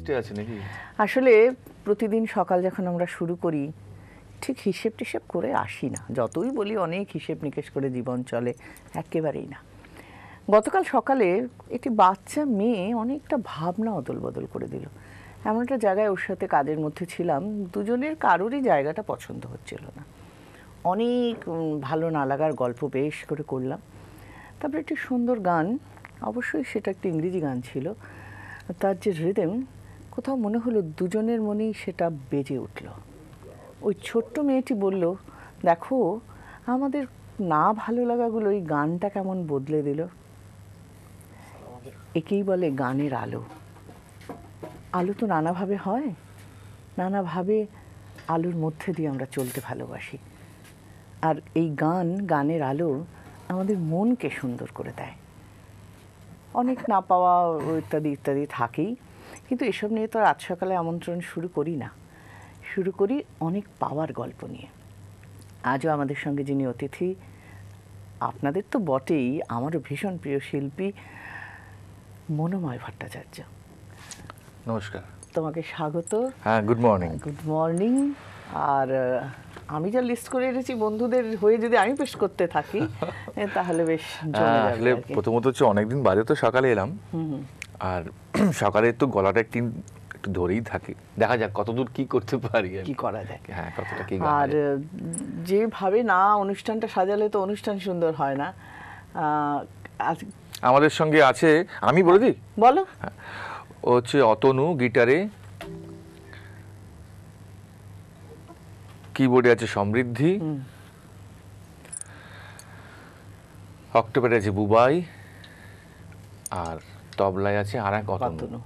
লিস্টে আছে নাকি? আসলে প্রতিদিন সকাল যখন আমরা শুরু করি ঠিক হিসেব টিসেব করে আসি না, যতই বলি অনেক হিসেব নিকেশ করে জীবন চলে, একেবারেই না। গতকাল সকালে একটি বাচ্চা মেয়ে অনেকটা ভাবনা অদল বদল করে দিল। এমন একটা জায়গায় ওর সাথে কাজের মধ্যে ছিলাম, দুজনের কারোরই জায়গাটা পছন্দ হচ্ছিল না। অনেক ভালো না লাগার গল্প বেশ করে করলাম। তারপরে একটি সুন্দর গান, অবশ্যই সেটা একটি ইংরেজি গান ছিল, তার যে রিদম কোথাও মনে হলো দুজনের মনেই সেটা বেজে উঠল। ওই ছোট্ট মেয়েটি বলল, দেখো আমাদের না ভালো লাগাগুলো এই গানটা কেমন বদলে দিল। একেই বলে গানের আলো। আলো তো নানাভাবে হয়, নানাভাবে আলোর মধ্যে দিয়ে আমরা চলতে ভালোবাসি। আর এই গান, গানের আলো আমাদের মনকে সুন্দর করে দেয়। অনেক না পাওয়া ইত্যাদি ইত্যাদি থাকেই, কিন্তু এসব নিয়ে তো আজ সকালে আমন্ত্রণ শুরু করি না, শুরু করি অনেক পাওয়ার গল্প নিয়ে। আজও আমাদের সঙ্গে যিনি অতিথি, আপনাদের তো বটেই, আমারও ভীষণ প্রিয় শিল্পী মনোময় ভট্টাচার্য। নমস্কার, তোমাকে স্বাগত। হ্যাঁ, গুড মর্নিং। Good morning. আর আমি যা লিস্ট করে এনেছি বন্ধুদের হয়ে যদি আমি পেশ করতে থাকি তাহলে বেশ জমে যাবে। আসলে প্রথমত হচ্ছে অনেকদিন বাদে তো সকালে এলাম, আর সকালে তো গলাটা একটু ধরেই থাকে, দেখা যাক কতদূর কি করতে পারি, কি করা যায়। হ্যাঁ, কতটা কি। আর যেভাবে না অনুষ্ঠানটা সাজালে তো অনুষ্ঠান সুন্দর হয় না। আমাদের সঙ্গে আছে, আমি বলে দিই, বলো। ও হচ্ছে অতনু গিটারে, কিবোর্ডে আছে সমৃদ্ধি, অক্টোবরে আছে বুবাই, আর তবলায় আছে আর এক অতনু।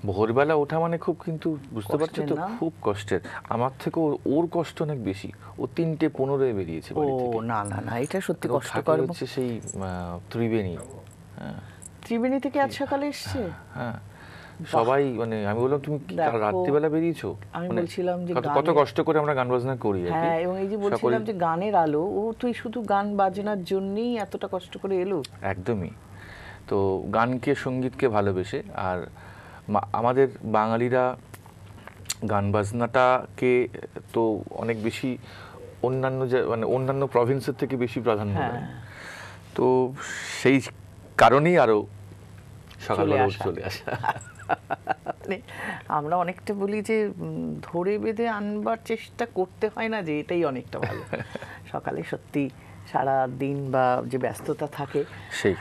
ভোরবেলা ওঠা মানে খুব, কিন্তু বুঝতে পারছো তো, খুব কষ্টের। আমার থেকে ওর কষ্ট অনেক বেশি। ও 3:15 বেরিয়েছে বাড়ি থেকে। ও না না না, এটা সত্যি কষ্টকর। হচ্ছে সেই ত্রিবেণী, ত্রিবেণী থেকে আজ সকালে এসেছে। হ্যাঁ, সবাই মানে আমি বললাম তুমি রাত্রিবেলা বেরিয়েছো? আমি বলছিলাম যে কত কষ্ট করে আমরা গান বাজনা করি। হ্যাঁ, এবং এই যে বলছিলাম যে গানের আলো, ও তুই শুধু গান বাজনার জন্যই এতটা কষ্ট করে এলো। একদমই। তো গানকে, সঙ্গীতকে ভালোবেসে, আর আমাদের বাঙালিরা গান বাজনাটাকে তো অনেক বেশি অন্যান্য মানে অন্যান্য প্রভিন্সের থেকে বেশি প্রাধান্য দেয়। তো সেই কারণেই আরো সকালে চলে আসা। মানে আমরা অনেকটা বলি যে ধরে বেঁধে আনবার চেষ্টা করতে হয় না, যে এটাই অনেকটা ভালো। সকালে সত্যি সারা দিন বা যে ব্যস্ততা থাকে, সেই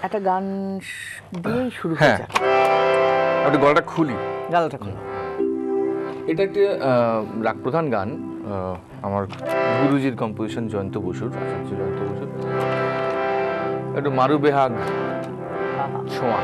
একটা গান দিয়েই শুরু হয়ে যায়। একটু গলাটা খুলি, গলাটা খুলো। এটা একটা রাগ প্রধান গান, আমার গুরুজির কম্পোজিশন, জয়ন্ত বসুর, আচার্য জয়ন্ত বসুর। একটু মারু বেহাগ ছোঁয়া।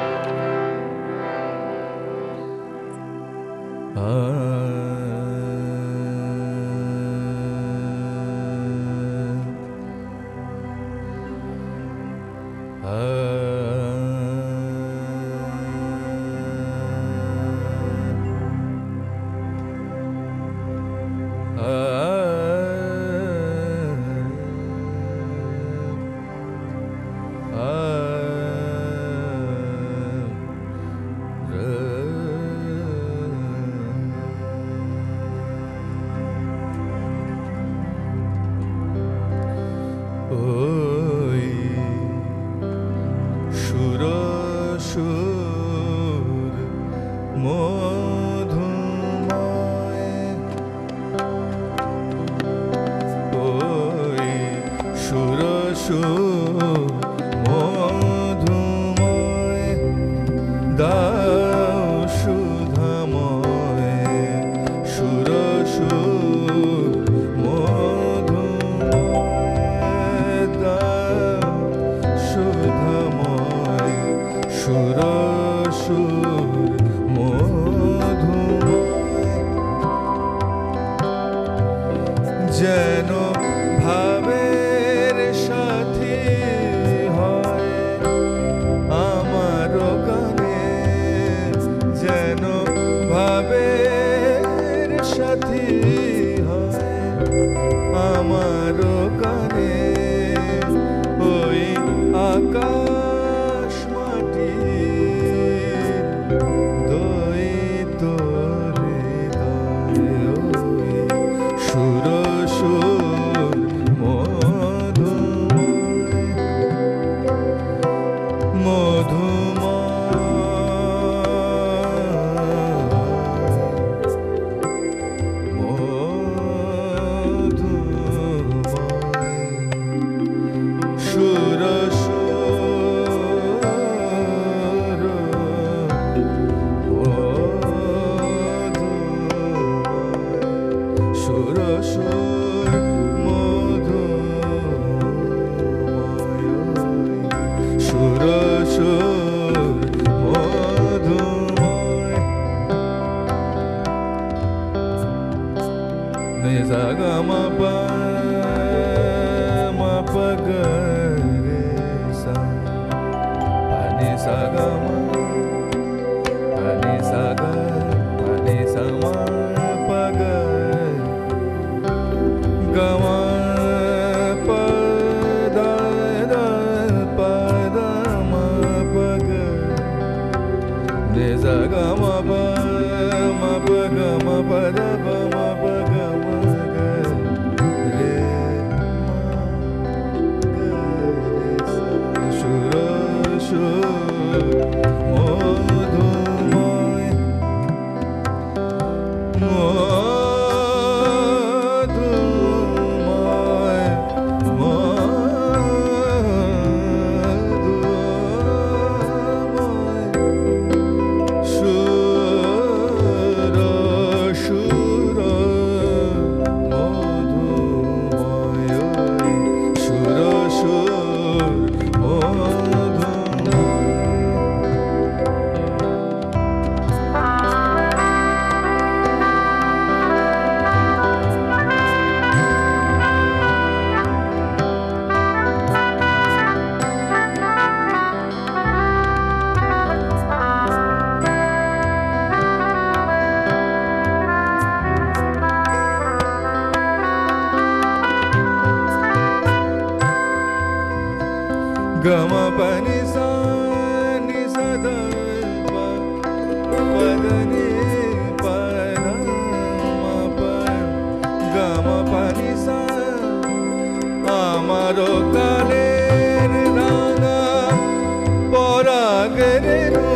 আকাশ মাটি sa ga ma pa ni sa ga pa ni sa ma pa ga ga ma pa da da pa da ma pa ga ni sa ga ma pa ga ma pa da pa ma pa ga ma ga re ma ga re sa shura shur modhumoy modhumoy modhumoy shura shura modhumoy shura shur modhumoy gama pani sa ni sa da pa pa da ni pa da ma pa gama pani sa amaro kaler ranga poragre nu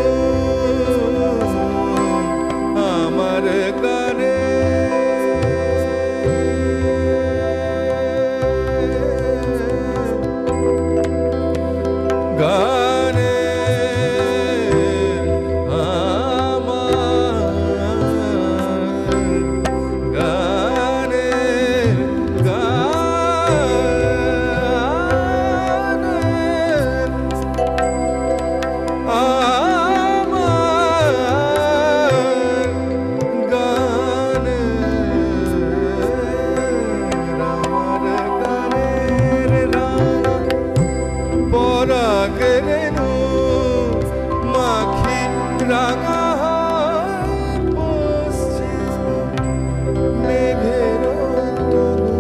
amar kane গানে আমার গানে গানে আমার গানে রামার গানের রানা পরাগরেণু মাখি রাঙা পশ্চিম মেঘের তনু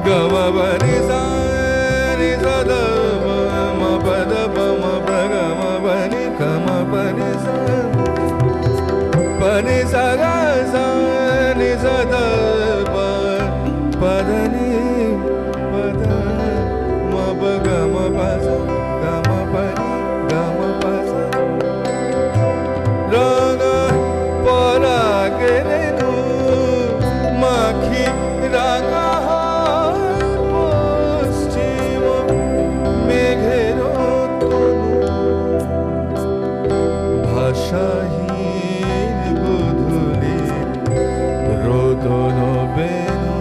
গমবনি সারি সদা ম পদ পম পগমবনি কমবনি সা pani sa ga sa ni sa da pa pa da ni pa da ma pa ga ma pa sa ga ma pa ni ga ma pa sa ra ga pa ra ge re nu ma khi ra ga poschim megher tonu ভাষাহীন গধূলি রোদন বেনু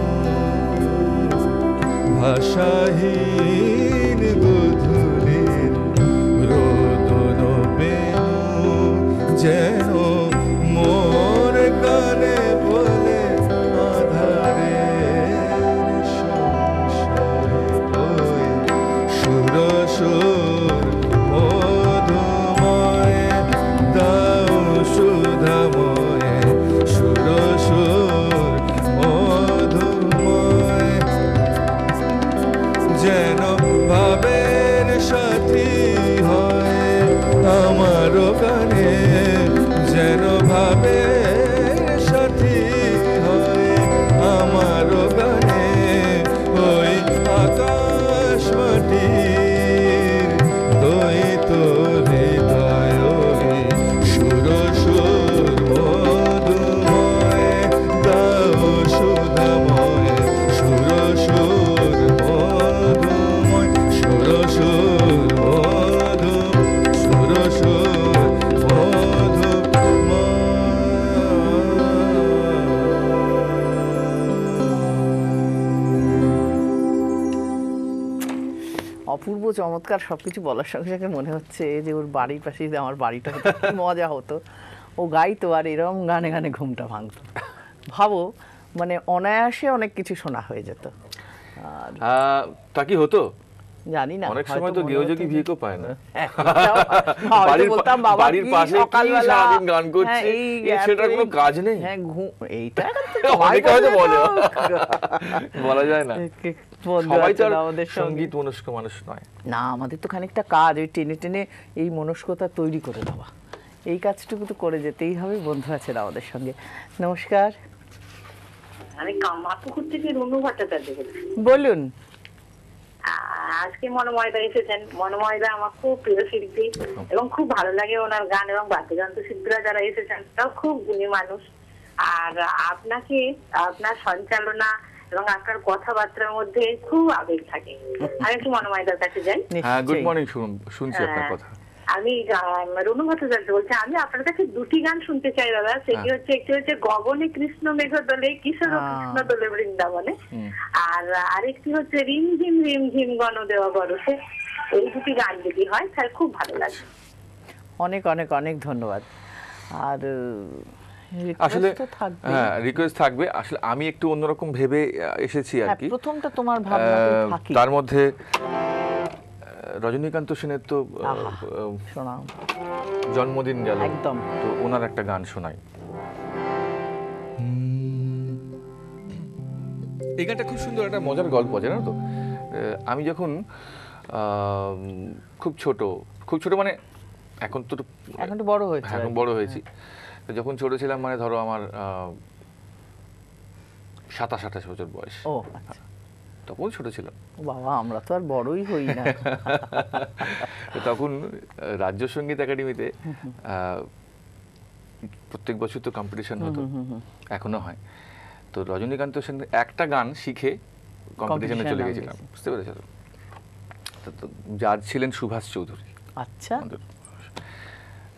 ভাষাহীন গধূলি রোদন বেনু যেন মোর কানে বলে আধারে সংশয় বয়ে সুর সুর মধুময় দাও সুধাময় সুর সুর মধুময় যেন ভাবের সাথী হয় আমার গানে যেন ভাবের সাথী হয় আমার গানে ওই আকাশ মাটির দ্বৈত হৃদয় সুর সুর মধুময় দাও সুধাময় সুর সুর মধুময় সুর সুর মধু সুর সুর অপূর্ব চমৎকার সবকিছু বলার সঙ্গে সঙ্গে মনে হচ্ছে যে ওর বাড়ির পাশে যদি আমার বাড়িটা হতো কি মজা হতো। ও গাইতো আর এরম গানে গানে ঘুমটা ভাঙতো। ভাবো মানে অনায়াসে অনেক কিছু শোনা হয়ে যেত। তা কি হতো? জানি না, অনেক হয়তো সময় তো মনে গৃহযোগী হতো ভিকও পায় না, হয়তো বাড়ির বলতাম বাবা বাড়ির কি পাশে কি সকালবেলা, সারাদিন গান করছে, হ্যাঁ, সেটার কোনো কাজ নেই। হ্যাঁ, এইটা অনেকে হয়তো বলে, বলা যায় না, সবাই তো আর আমাদের সঙ্গীত মনস্ক মানুষ নয়। না, আমাদের তো খানিকটা কাজ, ওই টেনে টেনে এই মনস্কতা তৈরি করে দেওয়া, এই কাজটুকু তো করে যেতেই হবে। বন্ধু আছেন আমাদের সঙ্গে, নমস্কার। আমি কামারপুকুর থেকে রুনু ভট্টাচার্য বলছি। বলুন। আজকে মনোময়দা এসেছেন। মনোময়দা আমার খুব প্রিয় শিল্পী এবং খুব ভালো লাগে ওনার গান, এবং বাদ্যযন্ত্র শিল্পীরা যারা এসেছেন তারাও খুব গুণী মানুষ। আর আপনাকে, আপনার সঞ্চালনা এবং আপনার কথাবার্তার মধ্যে খুব আবেগ থাকে। আমি একটু মনোময়দার কাছে যাই। হ্যাঁ, গুড মর্নিং, শুনছি আপনার কথা। আমি রুনু ভট্টাচার্য বলছি। আমি আপনার কাছে দুটি গান শুনতে চাই দাদা। সেটি হচ্ছে, একটি হচ্ছে গগনে কৃষ্ণ মেঘ দোলে, কিশোর কৃষ্ণ দোলে বৃন্দাবনে, আর আরেকটি হচ্ছে রিমঝিম রিমঝিম গণদেওয়া বরসে। এই দুটি গান যদি হয় তাহলে খুব ভালো লাগে। অনেক অনেক অনেক ধন্যবাদ। আর আসলে হ্যাঁ, রিকোয়েস্ট থাকবে। আসলে আমি একটু অন্যরকম ভেবে এসেছি আর কি। প্রথমটা তোমার ভাবনা থাকি, তার মধ্যে রজনীকান্ত সেনের তো জন্মদিন গেল, একদম, তো ওনার একটা গান শোনাই। এই গানটা খুব সুন্দর, একটা মজার গল্প, জানো তো। আমি যখন খুব ছোট মানে এখন তো বড় হয়েছে, এখন বড় হয়েছি, যখন ছোট ছিলাম মানে ধরো আমার 27-28 বছর বয়স। ও আচ্ছা, তখন ছোট ছিলাম। বাবা, আমরা তো আর বড়ই হই না। তখন রাজ্য সঙ্গীত একাডেমিতে প্রত্যেক বছর তো কম্পিটিশন হতো, এখনো হয়। তো রজনীকান্ত সেন একটা গান শিখে কম্পিটিশনে চলে গেছিলাম, বুঝতে পেরেছো? তো জাজ ছিলেন সুভাষ চৌধুরী। আচ্ছা।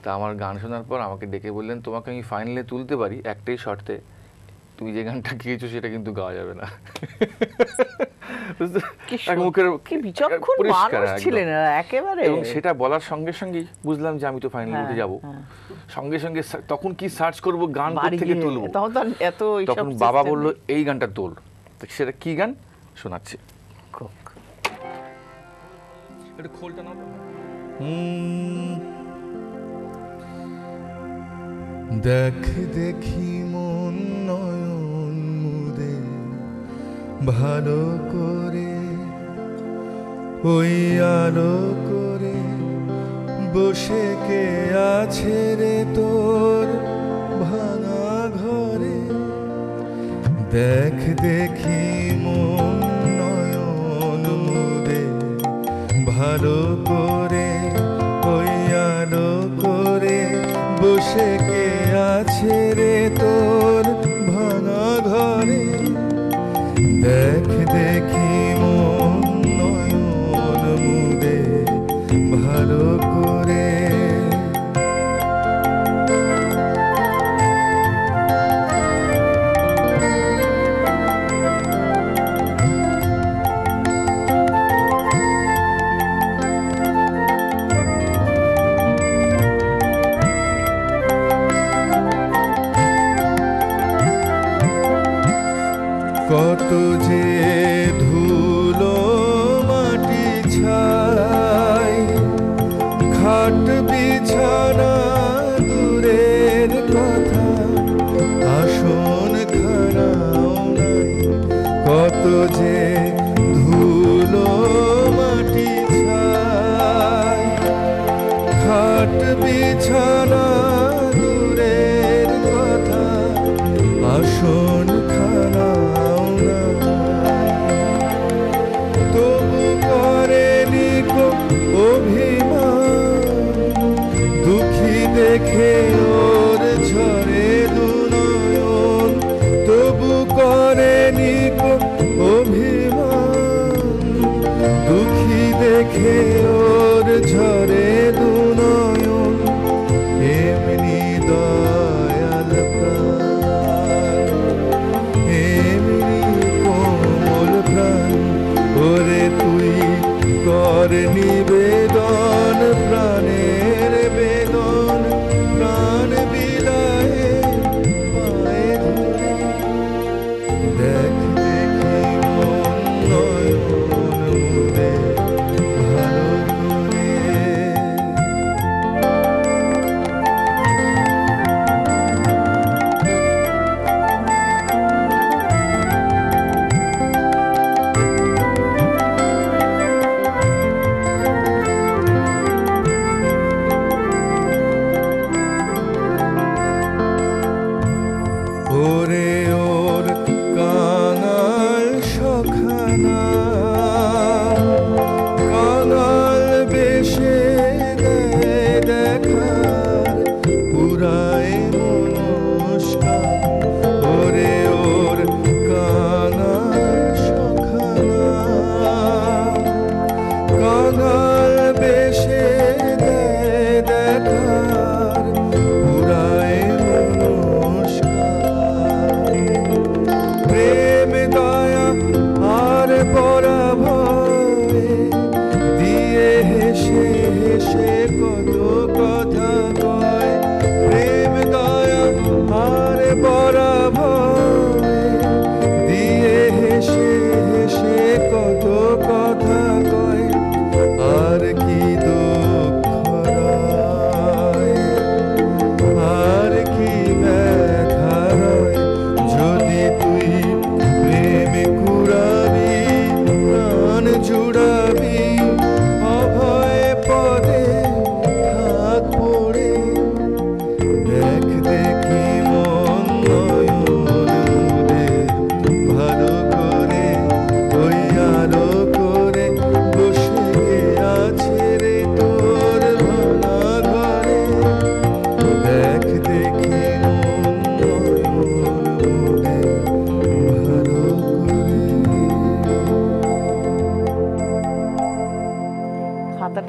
তা আমার গান শোনার পর আমাকে ডেকে বললেন, তোমাকে আমি ফাইনালে তুলতে পারি একটাই শর্তে, তুমি যে গানটা গিয়েছো সেটা কিন্তু গাওয়া যাবে না। এবং সেটা বলার সঙ্গে সঙ্গেই বুঝলাম যে আমি তো ফাইনালে উঠে যাবো। সঙ্গে সঙ্গে তখন কি সার্চ করবো, গান থেকে তুলবো। তখন বাবা বললো এই গানটা তোল। সেটা কি গান শোনাচ্ছি, একটু খোলটা নাও। দেখ দেখি মন নয়ন মুদে ভালো করে, ওই আলো করে বসে কে আছে রে তোর ভাঙা ঘরে। দেখ দেখি মন নয়ন মুদে ভালো করে, ওই আলো করে বসে কে আছে রে তোর ভাঙা ঘরে। দেখ দেখি মন নয়ন মুদে ভালো করে। কত যে ধুলো মাটি ছাই, খাট বিছানা দূরের কথা, আসন খানাও নাই। কত যে ধুলো মাটি ছাই, খাট বিছানা দূরের কথা, আসন খানাও তবু করেনি অভিমান, দুঃখী দেখে ওর ঝরে দুনয়ন। তবু করেনি অভিমান, দুঃখী দেখে ওর ঝরে দুনয়ন। এমনি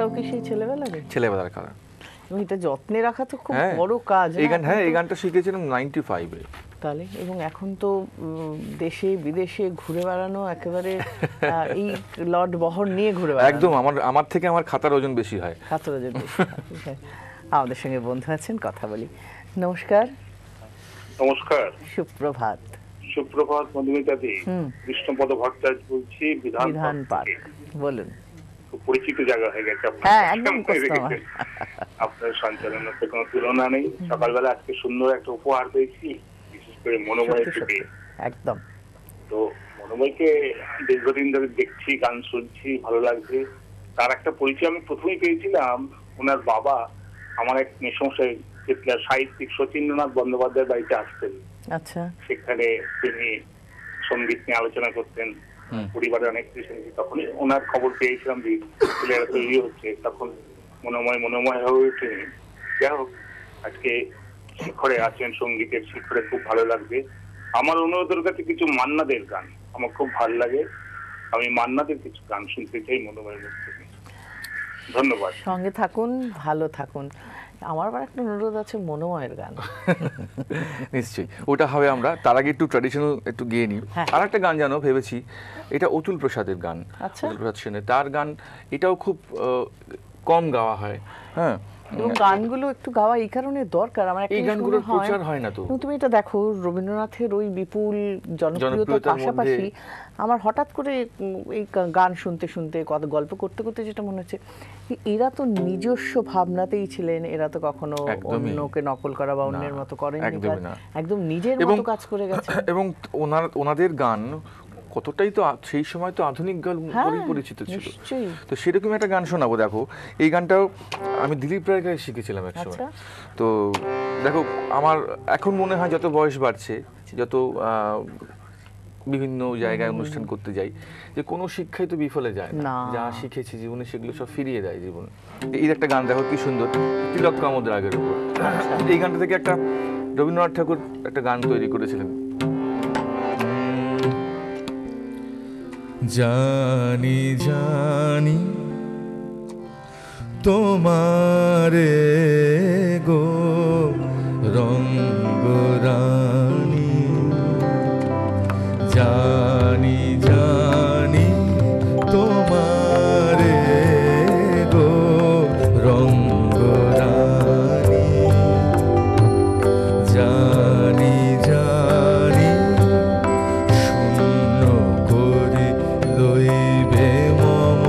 কালারটাও কি সেই ছেলেবেলার কালার। এবং এটা যত্নে রাখা তো খুব বড় কাজ। এই গানটা শিখেছিলাম 95-এ। তাহলে এবং এখন তো দেশে বিদেশে ঘুরে বেড়ানো একেবারে এই লট বহর নিয়ে ঘুরে বেড়ানো। একদম আমার থেকে আমার খাতার ওজন বেশি হয়। খাতার ওজন বেশি হয়। আমাদের সঙ্গে বন্ধু আছেন, কথা বলি। নমস্কার। নমস্কার, সুপ্রভাত। সুপ্রভাত মধুমিতাদি। কৃষ্ণপদ ভট্টাচার্য বলছি, বিধান পার্ক। বলুন। খুব পরিচিত জায়গা হয়ে গেছে একদম আপনার সঞ্চালনের তো কোনো তুলনা নেই। সকালবেলা আজকে সুন্দর একটা উপহার পেয়েছি, বিশেষ করে মনোময় থেকে। একদম। তো মনোময়কে দীর্ঘদিন ধরে দেখছি, গান শুনছি, ভালো লাগছে। তার একটা পরিচয় আমি প্রথমেই পেয়েছিলাম, ওনার বাবা আমার এক মেসমশাই সাহিত্যিক শচীন্দ্রনাথ বন্দ্যোপাধ্যায়ের বাড়িতে আসতেন। আচ্ছা। সেখানে তিনি সঙ্গীত নিয়ে আলোচনা করতেন, পরিবারে অনেক কিছু। তখনই ওনার খবর পেয়েছিলাম যে ছেলেরা তৈরি হচ্ছে, তখন মনোময় হয়ে ওঠে। যাই হোক, আজকে শিখরে আছেন, সঙ্গীতের শিখরে, খুব ভালো লাগবে। আমার অনুরোধের কাছে কিছু মান্নাদের গান আমার খুব ভালো লাগে, আমি মান্নাদের কিছু গান শুনতে চাই মনোময়ের মধ্যে। ধন্যবাদ। সঙ্গে থাকুন, ভালো থাকুন। আমার আবার একটা অনুরোধ আছে, মনোময়ের গান। নিশ্চয়ই ওটা হবে। আমরা তার আগে একটু ট্র্যাডিশনাল একটু গিয়ে নিই। আর একটা গান জানো ভেবেছি, এটা অতুল প্রসাদের গান। অতুল প্রসাদ সেনের তার গান, এটাও খুব কম গাওয়া হয়। হ্যাঁ, এবং গানগুলো একটু গাওয়া এই কারণে দরকার। আমার এই গানগুলোর প্রচার হয় না তো। তুমি এটা দেখো, রবীন্দ্রনাথের ওই বিপুল জনপ্রিয়তার পাশাপাশি আমার হঠাৎ করে এই গান শুনতে শুনতে, গল্প করতে করতে যেটা মনে হচ্ছে, এরা তো নিজস্ব ভাবনাতেই ছিলেন। এরা তো কখনো অন্যকে নকল করা বা অন্যের মতো করেন, একদম নিজের মতো কাজ করে গেছে। এবং ওনাদের গান কতটাই তো সেই সময় তো আধুনিক গান বলেই পরিচিত ছিল। তো সেরকম একটা গান শোনাবো। দেখো, এই গানটাও আমি দিলীপ রায়ের কাছে শিখেছিলাম একসময়। তো দেখো, আমার এখন মনে হয় যত বয়স বাড়ছে, যত বিভিন্ন জায়গায় অনুষ্ঠান করতে যাই, যে কোনো শিক্ষাই তো বিফলে যায় না। যা শিখেছি জীবনে সেগুলো সব ফিরিয়ে দেয় জীবন। এই একটা গান দেখো কি সুন্দর, তিলক কামদ রাগের উপর। এই গানটা থেকে একটা রবীন্দ্রনাথ ঠাকুর একটা গান তৈরি করেছিলেন। জানি জানি তোমারে গো রঙ্গরানী, জানি জানি তোমারে গো রঙ্গরানী, জানি জানি শূন্য করে লইবে মম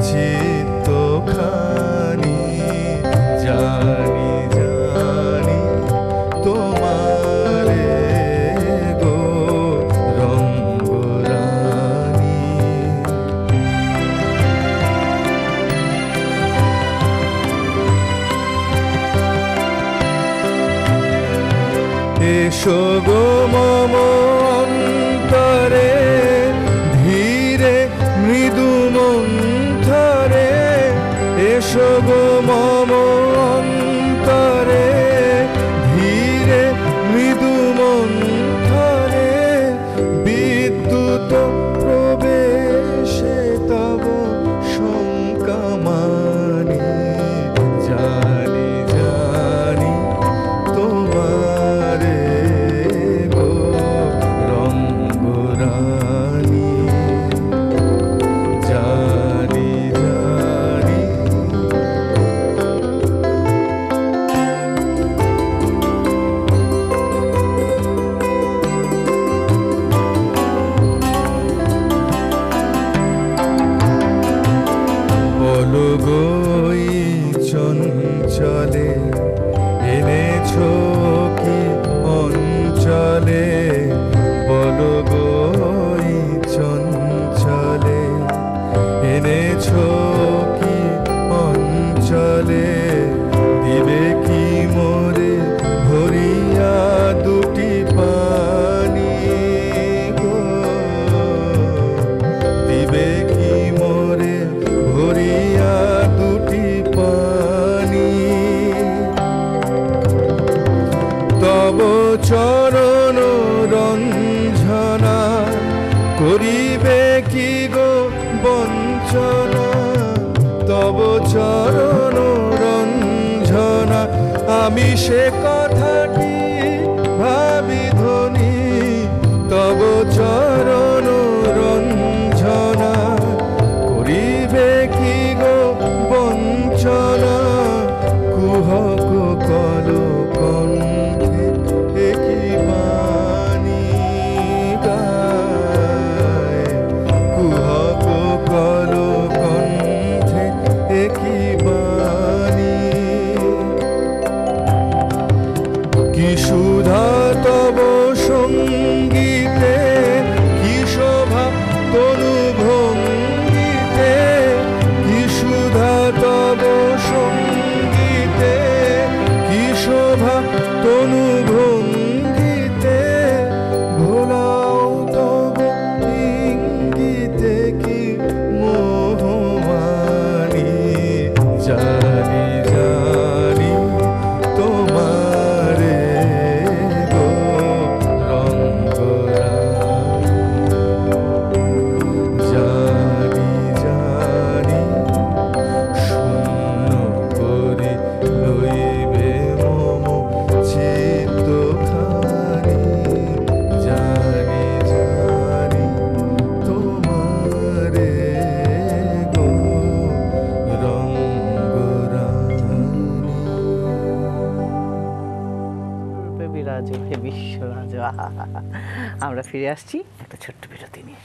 চিত্তখানি, জানি জানি তোমারে গো রঙ্গরানী। এসো গো মম অন্তরে ধীরে মৃদু মন্থরে, এসো গো মম অন্তরে ধীরে মৃদু মন্থরে, বিদ্যুৎ প্রবেশে তব শঙ্কামানি, জানি জানি তোমারে গো রঙ্গরানী, জানি জানি। বলো গই চঞ্চলে এনেছো কি অঞ্চলে, বলো গই চঞ্চলে এনেছো কি অঞ্চলে, দিবে কি মোরে ভরিয়া দুটি পানি গো, দিবে কি মোরে ভরিয়া দুটি পানি, তব চরণ রঞ্জনা করিবে কি গো বঞ্চনা, সে কথাটি ভাবি ধ্বনি তব চরণ রঞ্জনা করিবে কি গো বঞ্চনা কুহক কল কণ্ঠে একই বাণী গায় কুহক কল কণ্ঠে একই বাণী কি সুধা তব সঙ্গীতে কি শোভা তনু ভঙ্গিতে কি সুধা তব সঙ্গীতে কি শোভা তনু ভঙ্গিতে ভোলাও তব ইঙ্গিতে কি মোহমানি জানি জানি তোমারে গো রঙ্গরানী জানি জানি শূন্য করে লইবে মম চিত্তখানি জানি জানি তোমারে গো রঙ্গরানী বিরাজ হে বিশ্বরাজ। আমরা ফিরে আসছি একটা ছোট্ট বিরতি নিয়ে।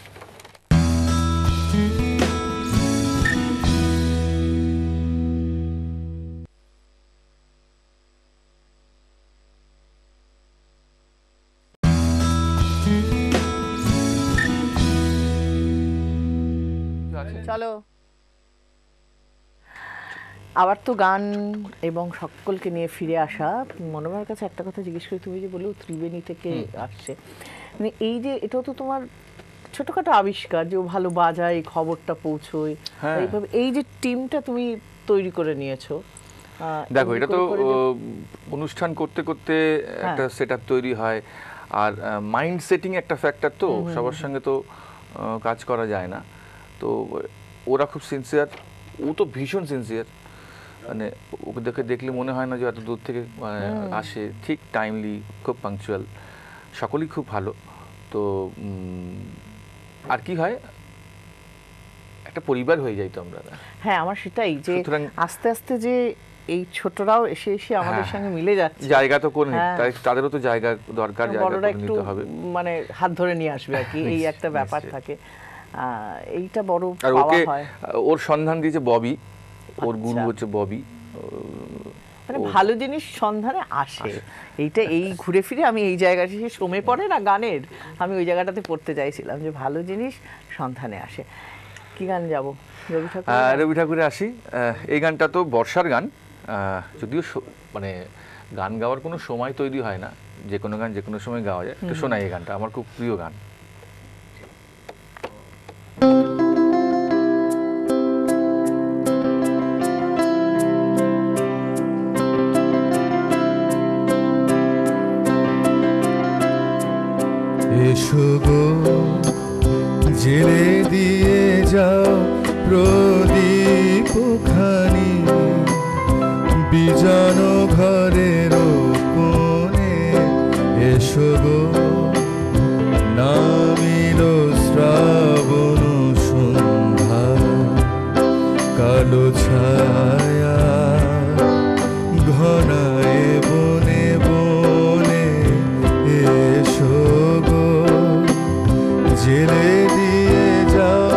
চলো আবার তো গান এবং সকলকে নিয়ে ফিরে আসা। মনোরমার কাছে একটা কথা জিজ্ঞেস করি, তুমি যে বললে ত্রিবেণী থেকে আসছে, মানে এই যে এটাও তো তোমার ছোটখাটো আবিষ্কার যে ও ভালো বাজায়, এই খবরটা পৌঁছয়, এইভাবে এই যে টিমটা তুমি তৈরি করে নিয়েছো। দেখো এটা তো অনুষ্ঠান করতে করতে একটা সেটআপ তৈরি হয়, আর মাইন্ড সেটিং একটা ফ্যাক্টর, তো সবার সঙ্গে তো কাজ করা যায় না। তো ওরা খুব সিনসিয়ার, ও তো ভীষণ সিনসিয়ার, মানে ওকে দেখলে মনে হয় না যে এত দূর থেকে আসে, ঠিক টাইমলি, খুব পাংচুয়াল, সকলেই খুব ভালো। তো আর কি হয়, একটা পরিবার হয়ে যাই তো আমরা। হ্যাঁ, আমার সেটাই, যে আস্তে আস্তে যে এই ছোটরাও এসে এসে আমাদের সঙ্গে মিলে যাচ্ছে, জায়গা তো করে তাদেরও তো জায়গা দরকার, বড়রা একটু মানে হাত ধরে নিয়ে আসবে আর কি, এই একটা ব্যাপার থাকে। এইটা বড় পাওয়া হয়। ওর সন্ধান দিয়েছে ববি, ওর গুরু হচ্ছে ববি, মানে ভালো জিনিস সন্ধানে আসে। এইটা এই ঘুরে ফিরে আমি এই জায়গাটা সময় পড়ে না গানের, আমি ওই জায়গাটাতে পড়তে চাইছিলাম যে ভালো জিনিস সন্ধানে আসে। কি গান যাব? রবি ঠাকুরে আসি। এই গানটা তো বর্ষার গান, যদিও মানে গান গাওয়ার কোনো সময় তৈরি হয় না, যে কোনো গান যে কোনো সময় গাওয়া যায়। তো শোনাই, এই গানটা আমার খুব প্রিয় গান। এসো গো জেলে দিয়ে যাও প্রদীপ খানি, বিজন ঘরের কোণে এসো গো, নামিল শ্রাবণ সন্ধ্যা, কালো ছায়া ঘনায় বনে বনে এসো গো, জেলে দিয়ে যাও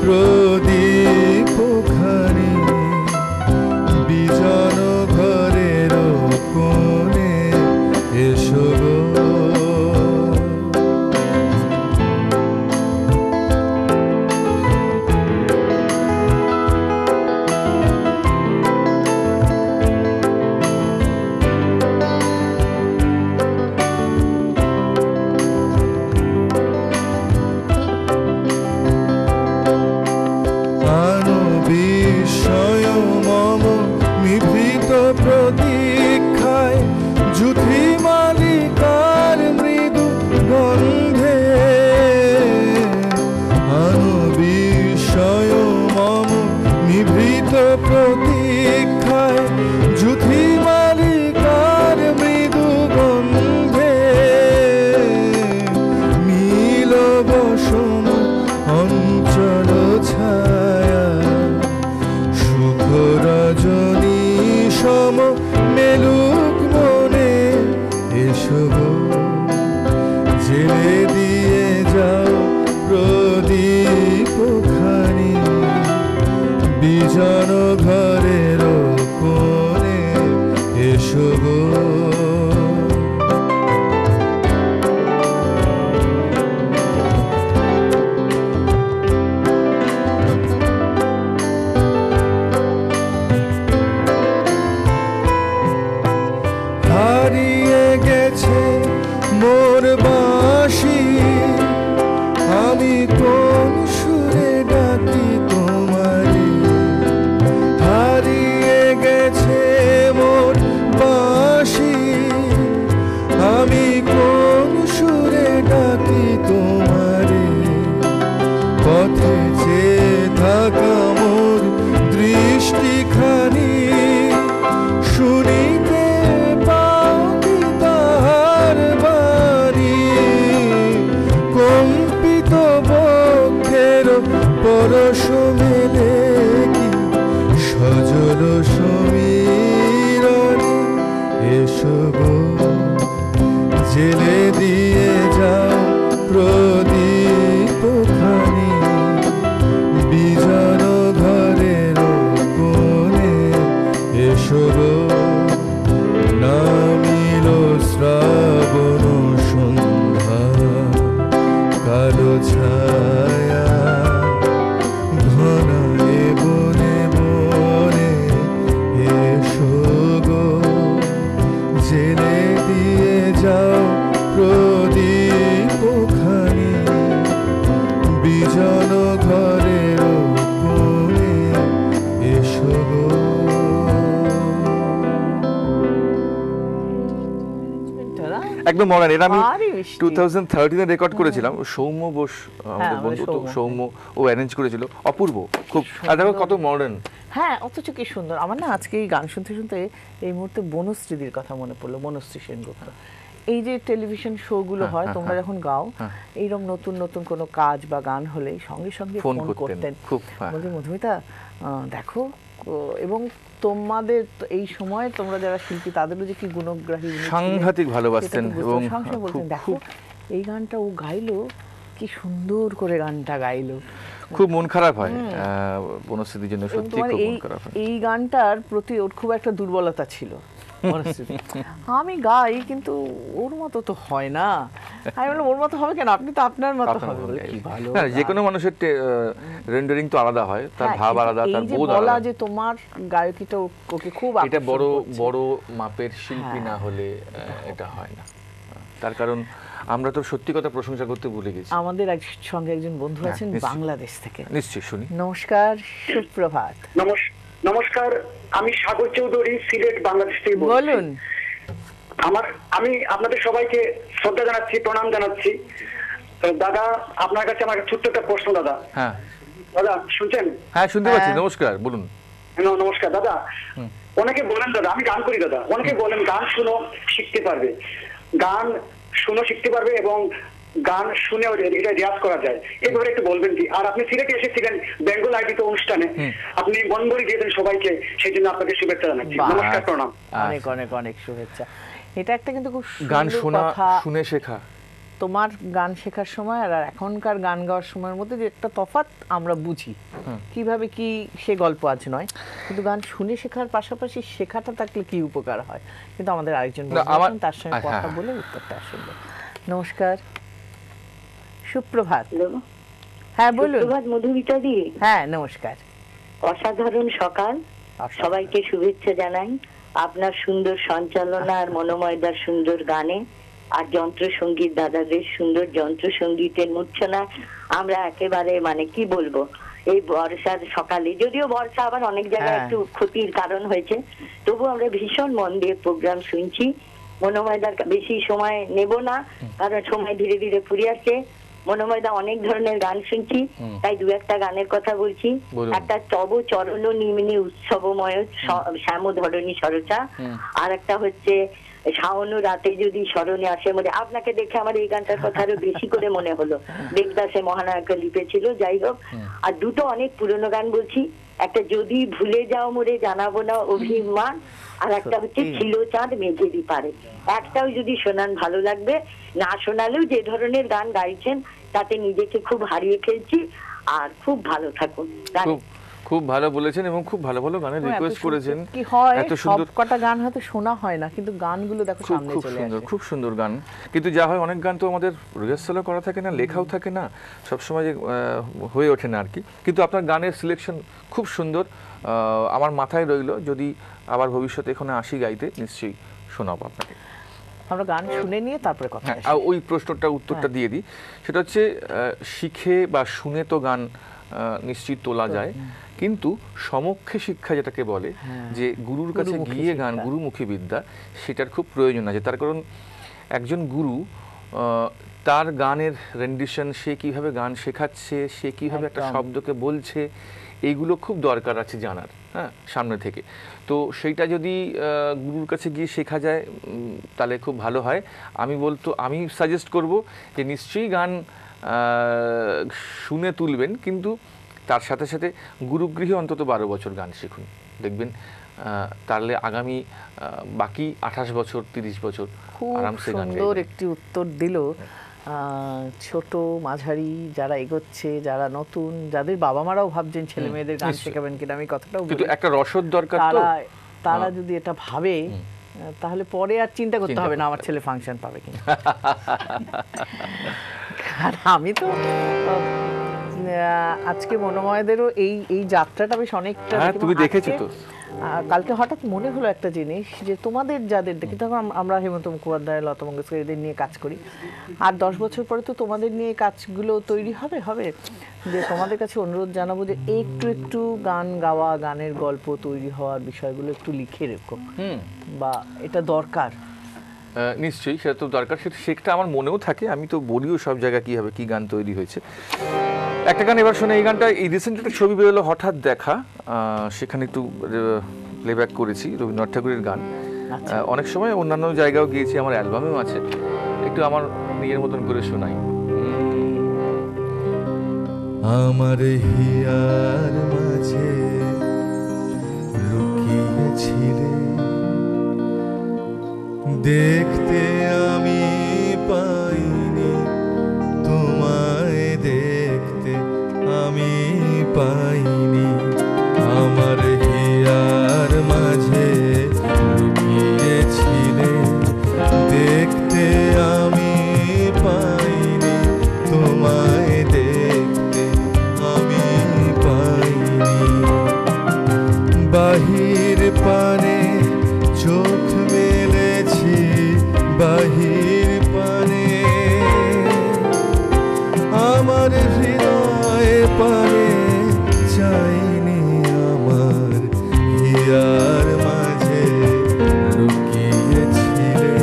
প্রদীপ খানি, বিজন ঘরের পথে চেয়ে থাকা মোর দৃষ্টিখানি শুনিতে পাও কি তাহার বাণী কম্পিত বক্ষের পরশ মেলে কি সজল সমীরণ এসো গো জেলে দিয়ে যাও প্রদীপ খানি বিজন ঘরের কোণে এসো গো নামিল শ্রাবণ সন্ধ্যা কালো ছায়া ঘনায় বনে বনে এসো গো জেলে দিয়ে যাও প্রদীপ খানি বিজন ঘরের কোণে এসো গো। একদম মডার্ন। এটা আমি ভারী মিষ্টি। 2013 রেকর্ড করেছিলাম। সৌম্য বোস আমাদের আমাদের বন্ধু, তো সৌম্য, সৌম্য ও অ্যারেঞ্জ করেছিল। অপূর্ব খুব। আর দেখো কত মডার্ন। হ্যাঁ, অথচ কি সুন্দর। আমার না আজকে এই গান শুনতে শুনতে এই মুহূর্তে বনশ্রীদির কথা মনে পড়লো, বনশ্রী সেনগুপ্ত। এই যে টেলিভিশন শো গুলো হয়, তোমরা যখন গাও, এইরকম নতুন নতুন কোনো কাজ বা গান হলে সঙ্গে সঙ্গে ফোন ফোন করতেন। খুব, হ্যাঁ। বলতেন মধুমিতা দেখো, এবং তোমাদের এই সময় তোমরা যারা শিল্পী তাদেরও যে কি গুণগ্রাহী জিনিস ছিলেন, সাংঘাতিক ভালোবাসতেন সেটা তো বুঝতে এবং পারছি। সঙ্গে বলতেন দেখো এই গানটা ও গাইলো, কি সুন্দর করে গানটা গাইলো। খুব মন খারাপ হয় বনশ্রীদির জন্য, এবং সত্যি তোমার খুব এই মন খারাপ হয়। এই গানটার প্রতি ওর খুব একটা দুর্বলতা ছিল। বনশ্রীদি, আমি গাই কিন্তু ওর মতো তো হয় না। আমি বললাম ওর মতো হবে কেন, আপনি তো আপনার মতো আপনার হবে। মতো বলে, গাই। কি ভালো হ্যাঁ, যে গান। কোনো মানুষের রেন্ডারিং তো আলাদা হয়, তার হ্যাঁ, ভাব কিন্তু আলাদা, তার এই যে বোধ বলা আলাদা। যে তোমার গায়কিটা ওকে খুব এটা আকর্ষণ বড় করছে। বড় মাপের শিল্পী না হলে এটা হয় না। তার কারণ আমরা তো সত্যি কথা প্রশংসা করতে ভুলে গেছি। আমাদের সঙ্গে একজন বন্ধু হ্যাঁ, আছেন নিশ্চয়ই। বাংলাদেশ থেকে। নিশ্চয়ই শুনি। নমস্কার, সুপ্রভাত। নমস্কার, আমি সাগর চৌধুরী, সিলেট, বাংলাদেশ থেকে বলছি। বলুন। আমি আপনাদের সবাইকে শ্রদ্ধা জানাচ্ছি, প্রণাম জানাচ্ছি। দাদা, আপনার কাছে আমার ছোট্ট একটা প্রশ্ন। দাদা, হ্যাঁ দাদা শুনছেন? হ্যাঁ, শুনতে পাচ্ছি। নমস্কার, বলুন। নমস্কার দাদা। অনেকে বলেন দাদা, আমি গান করি দাদা, অনেকে বলেন গান শুনো শিখতে পারবে, গান শুনো শিখতে পারবে এবং গান শুনে এটা রেয়াজ করা যায়। এই ব্যাপারে একটু বলবেন কি? আর আপনি সিলেটে এসেছিলেন বেঙ্গল আইডিতে অনুষ্ঠানে, আপনি মন ভরে দিয়েছেন সবাইকে, সেই জন্য আপনাকে শুভেচ্ছা জানাচ্ছি। নমস্কার, প্রণাম। অনেক অনেক অনেক শুভেচ্ছা। এটা একটা কিন্তু খুব গান সুন্দর শোনা, কথা। শুনে শেখা। তোমার গান শেখার সময় আর এখনকার গান গাওয়ার সময়ের মধ্যে যে একটা তফাৎ আমরা বুঝি, কিভাবে কি সে গল্প আজ নয়, কিন্তু গান শুনে শেখার পাশাপাশি শেখাটা থাকলে কি উপকার হয়। কিন্তু আমাদের আরেকজন বন্ধু আছেন, তার সঙ্গে কথা বলে উত্তরটা শুনবো। নমস্কার, সুপ্রভাত। হ্যাঁ বলুন। সুপ্রভাত মধুমিতা দি। হ্যাঁ নমস্কার। অসাধারণ সকাল, সবাইকে শুভেচ্ছা জানাই আপনার সুন্দর সঞ্চালনা আর মনোময়দার সুন্দর গানে, আর যন্ত্র সঙ্গীত দাদাদের সুন্দর যন্ত্র সঙ্গীতের মূর্ছনা। আমরা একেবারে মানে কি বলবো, এই বর্ষার সকালে, যদিও বর্ষা আবার অনেক জায়গায় একটু ক্ষতির কারণ হয়েছে, তবু আমরা ভীষণ মন দিয়ে প্রোগ্রাম শুনছি। মনোময়দার বেশি সময় নেব না, কারণ সময় ধীরে ধীরে ফুরিয়ে আসছে। মনোময়দা অনেক ধরনের গান শুনছি, তাই দু একটা গানের কথা বলছি। একটা তব চরণ নিমিনি উৎসবময় শ্যাম ধরণী সরচা, আর একটা হচ্ছে শাওন রাতে যদি স্মরণে আসে মনে। আপনাকে দেখে আমার এই গানটার কথা আরো বেশি করে মনে হলো, দেবদাসে মহানায়ক লিপেছিল। যাই হোক, আর দুটো অনেক পুরনো গান বলছি, একটা যদি ভুলে যাও মোরে জানাবো না অভিমান, আর একটা হচ্ছে ছিল চাঁদ মেঘেরই পারে। একটাও যদি শোনান ভালো লাগবে, না শোনালেও যে ধরনের গান গাইছেন তাতে নিজেকে খুব হারিয়ে ফেলছি। আর খুব ভালো থাকুন। খুব ভালো বলেছেন এবং খুব ভালো ভালো গানের রিকোয়েস্ট করেছেন। কি হয়, এত সুন্দর সবকটা গান হয়তো শোনা হয় না, কিন্তু গানগুলো দেখো সামনে খুব চলে সুন্দর, আসে। খুব সুন্দর গান। কিন্তু যা হয়, অনেক গান তো আমাদের রিহার্সালও করা থাকে না, লেখাও থাকে না, সবসময় যে হয়ে ওঠে না আর কি। কিন্তু আপনার গানের সিলেকশন খুব সুন্দর, আমার মাথায় রইল। যদি আবার ভবিষ্যতে এখানে আসি গাইতে, নিশ্চয়ই শোনাবো আপনাকে। আমরা গান শুনে নিয়ে তারপরে কথা বলবো। আর ওই প্রশ্নটা উত্তরটা দিয়ে দিই, সেটা হচ্ছে শিখে বা শুনে তো গান নিশ্চিত তোলা যায়, কিন্তু সমক্ষে শিক্ষা যেটাকে বলে, যে গুরুর কাছে গিয়ে গান, গুরুমুখী বিদ্যা, সেটার খুব প্রয়োজন আছে। তার কারণ একজন গুরু তার গানের রেন্ডিশন, সে কিভাবে গান শেখাচ্ছে, সে কিভাবে একটা একদম। শব্দকে বলছে, এইগুলো খুব দরকার আছে জানার, হ্যাঁ, সামনে থেকে। তো সেইটা যদি গুরুর কাছে গিয়ে শেখা যায় তাহলে খুব ভালো হয়। আমি সাজেস্ট করব যে নিশ্চয়ই গান শুনে তুলবেন, কিন্তু তার সাথে সাথে গুরুগৃহে অন্তত 12 বছর গান শিখুন, দেখবেন তাহলে আগামী বাকি 28 বছর 30 বছর খুব আরামসে গান সুন্দর গাইবেন। একটি উত্তর দিল। ছোট মাঝারি যারা এগোচ্ছে, যারা নতুন, যাদের বাবা মারাও ভাবছেন ছেলে মেয়েদের গান নিশ্চয়ই। শেখাবেন কিনা, আমি কথাটাও কিন্তু বলি, একটা রসদ দরকার তো। তারা যদি এটা ভাবে তাহলে পরে আর চিন্তা করতে চিন্তা হবে না করতে আমার ছেলে ফাংশন পাবে কিনা। আর আমি তো আজকে মনোময়দেরও এই যাত্রাটা বেশ অনেকটা হ্যাঁ, তুমি আজকে, দেখেছো তো। কালকে হঠাৎ মনে হলো একটা জিনিস, যে তোমাদের যাদের দেখি, তখন আমরা হেমন্ত মুখোপাধ্যায়, লতা মঙ্গেশকর এদের নিয়ে কাজ করি, আর 10 বছর পরে তো তোমাদের নিয়ে কাজগুলো তৈরি হবে, যে তোমাদের কাছে অনুরোধ জানাবো যে একটু একটু গান গাওয়া, গানের গল্প তৈরি হওয়ার বিষয়গুলো একটু লিখে রেখো, বা এটা দরকার। নিশ্চয়ই সেটা তো দরকার, সেটা আমার মনেও থাকে, আমি তো বলিও সব জায়গায় কীভাবে কী গান তৈরি হয়েছে। একটা গান এবার শোনে, এই গানটা এই রিসেন্ট একটা ছবি বেরোলো হঠাৎ দেখা, সেখানে একটু প্লেব্যাক করেছি, রবীন্দ্রনাথ ঠাকুরের গান। অনেক সময় অন্যান্য জায়গাও গিয়েছি, আমার অ্যালবামেও আছে, একটু আমার নিজের মতন করে শোনাই। আমার হিয়ার মাঝে লুকিয়েছিলে, দেখতে আমি পাইনি তোমায়, দেখতে আমি পাইনি। আমার হিয়ার মাঝে লুকিয়েছিলে, দেখতে আমি পাইনি তোমায়, দেখতে আমি পাইনি। বাহির পানে চোখ মেলেছি, বাহির পানে আমার হৃদয় পানে চাইনি, আমার হিয়ার মাঝে লুকিয়েছিলে।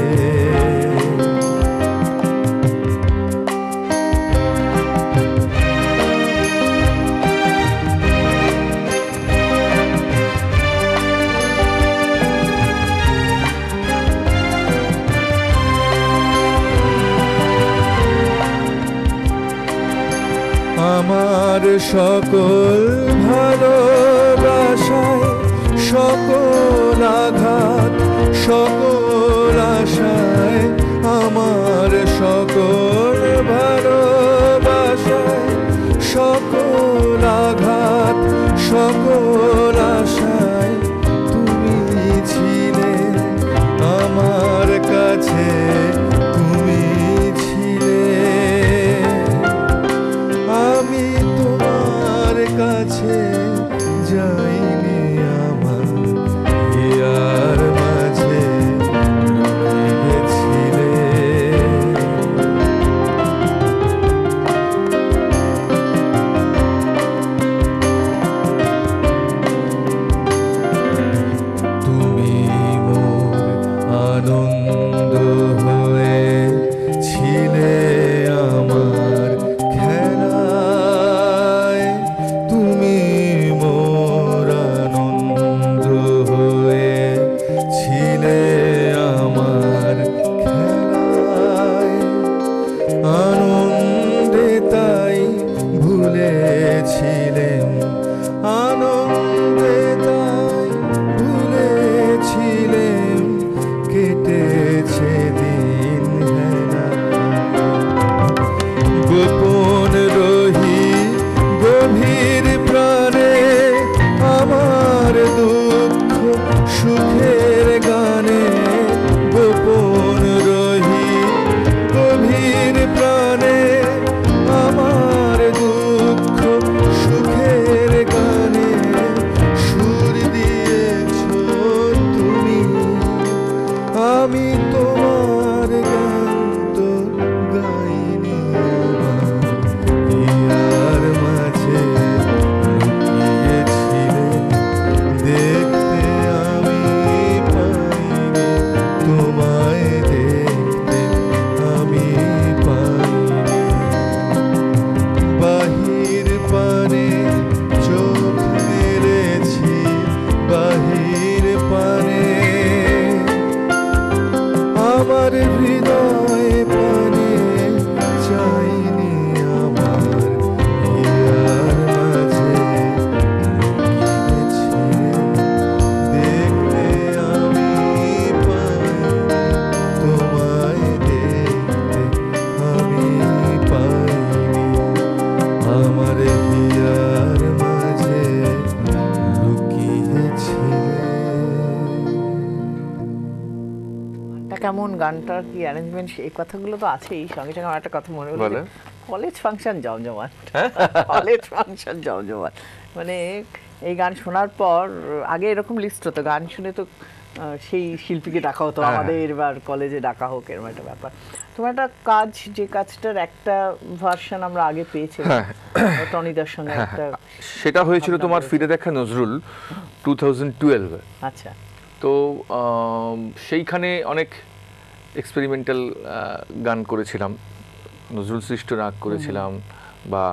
আমার সকল ভালোবাসায়, সকল আঘাত, সকল আশায়, আমার সকল ভালোবাসায়, সকল আঘাত, সকল আশায় তুমি ছিলে আমার কাছে, তুমি ছিলে। আমি তোমার কাছে যাইনি, আমার হিয়ার মাঝে লুকিয়েছিলে। তুমি মোর আনন্দ হয়ে ছিলে আমার খেলায়, তুমি মোর আনন্দ হয়ে ছিলে আমার খেলায়। আনন্দে তাই ভুলেছিলেন, আনন্দে তাই ভুলেছিলেন, কেটেছে দিন হেলায়। গোপন রহি গভীর প্রাণে, আমার দুঃখ সুখের গানে, গোপন রহি গভীর প্রাণে, আমার দুঃখ সুখের গানে সুর দিয়েছ তুমি। আমি তোমার গান তো গাইনি, আমার হিয়ার মাঝে লুকিয়েছিলে, দেখতে আমি কেমন, গানটার কি অ্যারেঞ্জমেন্ট, এই কথাগুলো তো আছেই। সঙ্গে সঙ্গে আমার একটা কথা মনে হলো, বলেন। কলেজ ফাংশন জমজমাট, কলেজ ফাংশন জমজমাট। মানে এই গান শোনার পর আগে এরকম লিস্ট হতো, গান শুনে তো সেই শিল্পীকে ডাকা হতো আমাদের, এবার কলেজে ডাকা হোক, এরকম একটা ব্যাপার। তোমার একটা কাজ, যে কাজটার একটা ভার্সন আমরা আগে পেয়েছিলাম টনিদার সঙ্গে একটা, সেটা হয়েছিল তোমার ফিরে দেখা নজরুল 2012-এ। আচ্ছা। তো সেইখানে অনেক এক্সপেরিমেন্টাল গান করেছিলাম, নজরুল সৃষ্ট রাগ করেছিলাম বা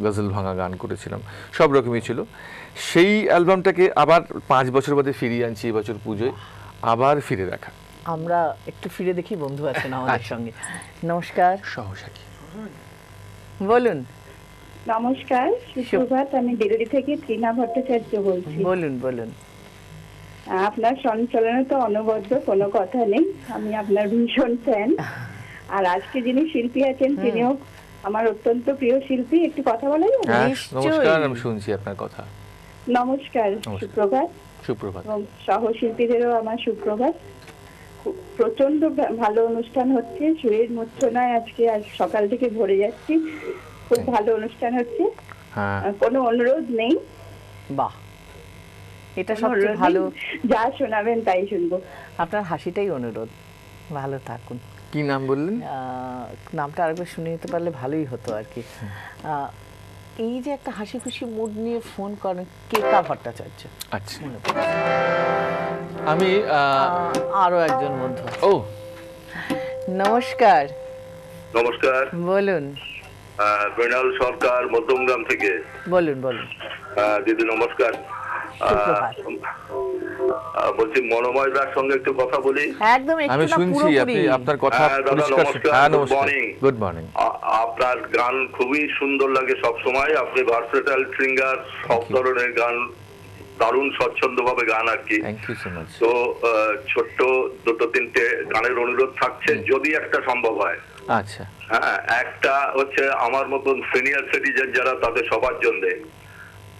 গজল ভাঙা গান করেছিলাম, সব রকমই ছিল। সেই অ্যালবামটাকে আবার 5 বছর বাদে ফিরিয়ে আনছি এবছর পুজোয়, আবার ফিরে দেখা। আমরা একটু ফিরে দেখি, বন্ধু আছেন আমাদের সঙ্গে। নমস্কার। সহসা কি বলুন। নমস্কার, সুপ্রভাত। আমি দিল্লি থেকে ত্রিনা ভট্টাচার্য বলছি। বলুন বলুন। আপনার সঞ্চালনে তো অনবদ্য, কোনো কথা নেই। আমি আপনার ভীষণ ফ্যান। আর আজকে যিনি শিল্পী আছেন তিনিও আমার অত্যন্ত প্রিয় শিল্পী। একটু কথা বলা যাবে? নমস্কার, আমি শুনছি আপনার কথা। নমস্কার, সুপ্রভাত। সুপ্রভাত। এবং সহশিল্পীদেরও আমার সুপ্রভাত। প্রচন্ড ভালো অনুষ্ঠান হচ্ছে, সুয়ের মূর্ছনায় আজকে আজ সকাল থেকে ভরে যাচ্ছি। খুব ভালো অনুষ্ঠান হচ্ছে, কোনো অনুরোধ নেই। বাহ, এটা সবচেয়ে ভালো। যা শোনাবেন তাই শুনবো। আপনার হাসিটাই অনুরোধ, ভালো থাকুন। কি নাম বললেন? নামটা আরেকবার শুনে নিতে পারলে ভালোই হতো আর কি। এই যে একটা হাসি খুশি মুড নিয়ে ফোন করেন, কেকা ভট্টাচার্য। আচ্ছা, আমি আরো একজন বন্ধু। ও নমস্কার। নমস্কার, বলুন। মৃণাল সরকার, মধ্যমগ্রাম থেকে। বলুন বলুন। দিদি নমস্কার। বলছি মনোময় দার সঙ্গে একটু কথা বলি। একদম, আমি শুনছি আপনি আপনার কথা পরিষ্কার। হ্যাঁ, নমস্কার, গুড মর্নিং। আপনার গান খুবই সুন্দর লাগে সব সময়। আপনি ভার্সেটাইল সিঙ্গার, সব ধরনের গান দারুণ স্বচ্ছন্দভাবে গান আর কি। Thank you so much. তো ছোট্ট 2-3টে গানের অনুরোধ থাকছে, যদি একটা সম্ভব হয়। আচ্ছা। হ্যাঁ, একটা হচ্ছে আমার মতন সিনিয়র সিটিজেন যারা, তাদের সবার জন্য,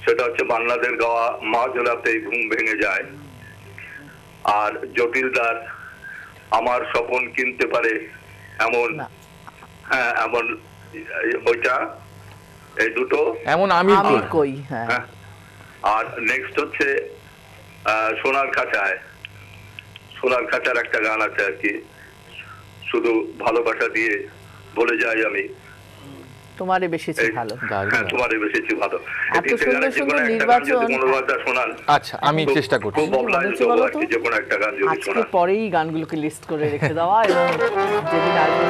সেটা হচ্ছে বাংলাদেশ গাওয়া মাঝরাতে ঘুম ভেঙে যায়। আর জটিলদার আমার স্বপন কিনতে পারে এমন, হ্যাঁ এমন, ওইটা, এই দুটো। এমন আমি কই। হ্যাঁ। আর নেক্সট হচ্ছে সোনার খাঁচায়, সোনার খাঁচার একটা গান আছে আর কি, শুধু ভালোবাসা দিয়ে বলে যাই আমি তোমারে বেশিছি ভালো। হ্যাঁ, তোমারে বেশিছি ভালো। এত সুন্দর সুন্দর নির্বাচন। আচ্ছা, আমি চেষ্টা করছি। খুব অবলাইজ হবো আর কি, যে কোনো একটা গান যদি আজকে পরেই গানগুলোকে লিস্ট করে রেখে দেওয়া, এবং যেদিন আসবে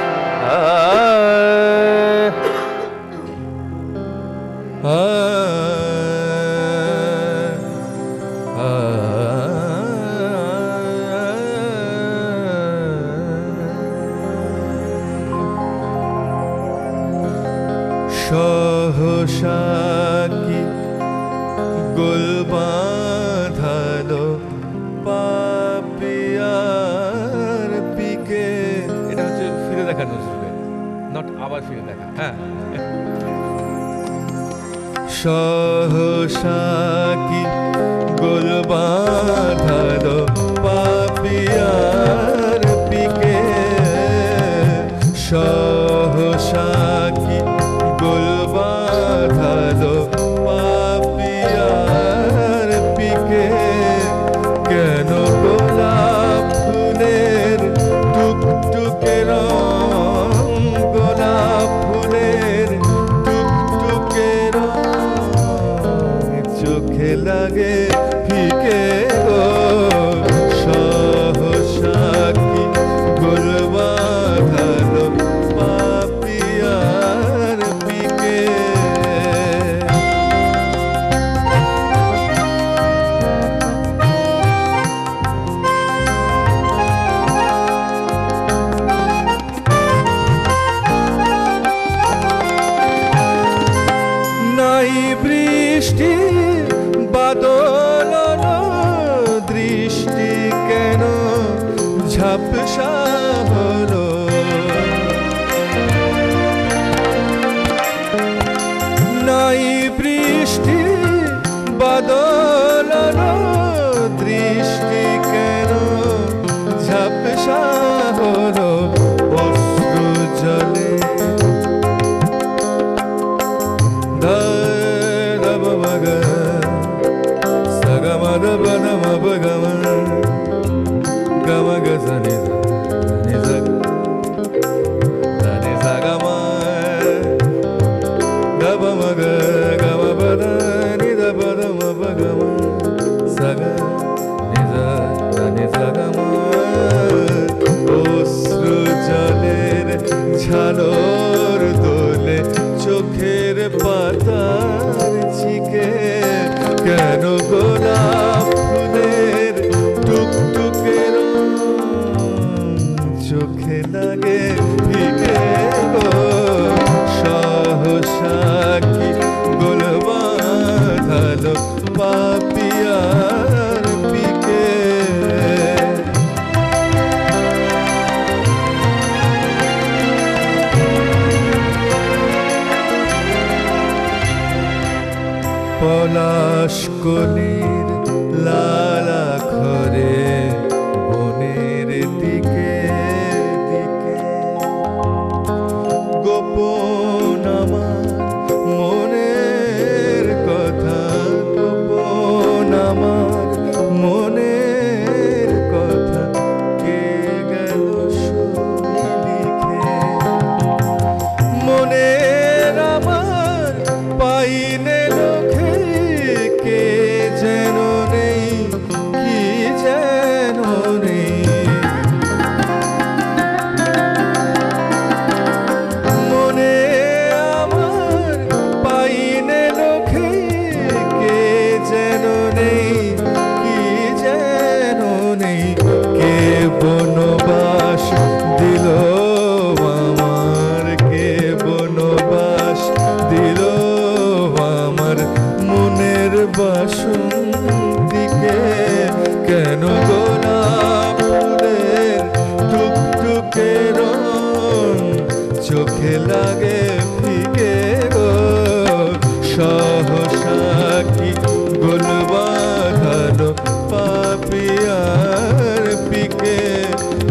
সহসা কি গোল বাঁধালো পাপিয়ার পিকে। এটা হচ্ছে ফিরে দেখা নজরুলের, নট আবার ফিরে দেখা। হ্যাঁ। সহসা কি গোল বাঁধালো পাপিয়ার পিকে। সহসা কি গোল বাঁধালো পাপিয়ার পিকে। কেন গোলাপ ফুলের টুকটুকে রং, গোলাপ ফুলের টুকটুকে রং চোখে লাগে ফিকে গো। সহসা কি গোল বাঁধালো পাপিয়ার পিকে। নাই বৃষ্টি বাদল দৃষ্টি কেন ঝাপসা হলো। নাই বৃষ্টি বাদল দৃষ্টি কেন ঝাপসা ga sa ga ma da ba da ma ba ga ma ga sa ni sa ga ma da ba ma ga ma ba da ni da ba da ma ba ga ma sa ga ni sa ga ma অশ্রু জলের ঝালর দোলে চোখের পাতার চিকে কেন গোলাপ ফুলের টুকটুকে চোখে লাগে ফিকে গো সহসা কি গোল বাঁধালো পাপিয়ার পিকে পলাশ কলির লালা খরে বনের দিকে দিকে গোপন আমার মনের কথা গোপন আমার মনের কথা কে গেল লিখে মনের আমার পাইনে লোকে কে যেন নেই কি যেন নেই মনে আমার পাইনে লোকে কে যেন নেই কি যেন নেই কে বনবাস দিল আমার কে বনবাস দিল আমার মনের বাসন্তীকে কেন গোলাপ ফুলের টুকটুকে রং চোখে লাগে ফিকে গো সহসা কি গোল বাঁধালো পাপিয়ার পিকে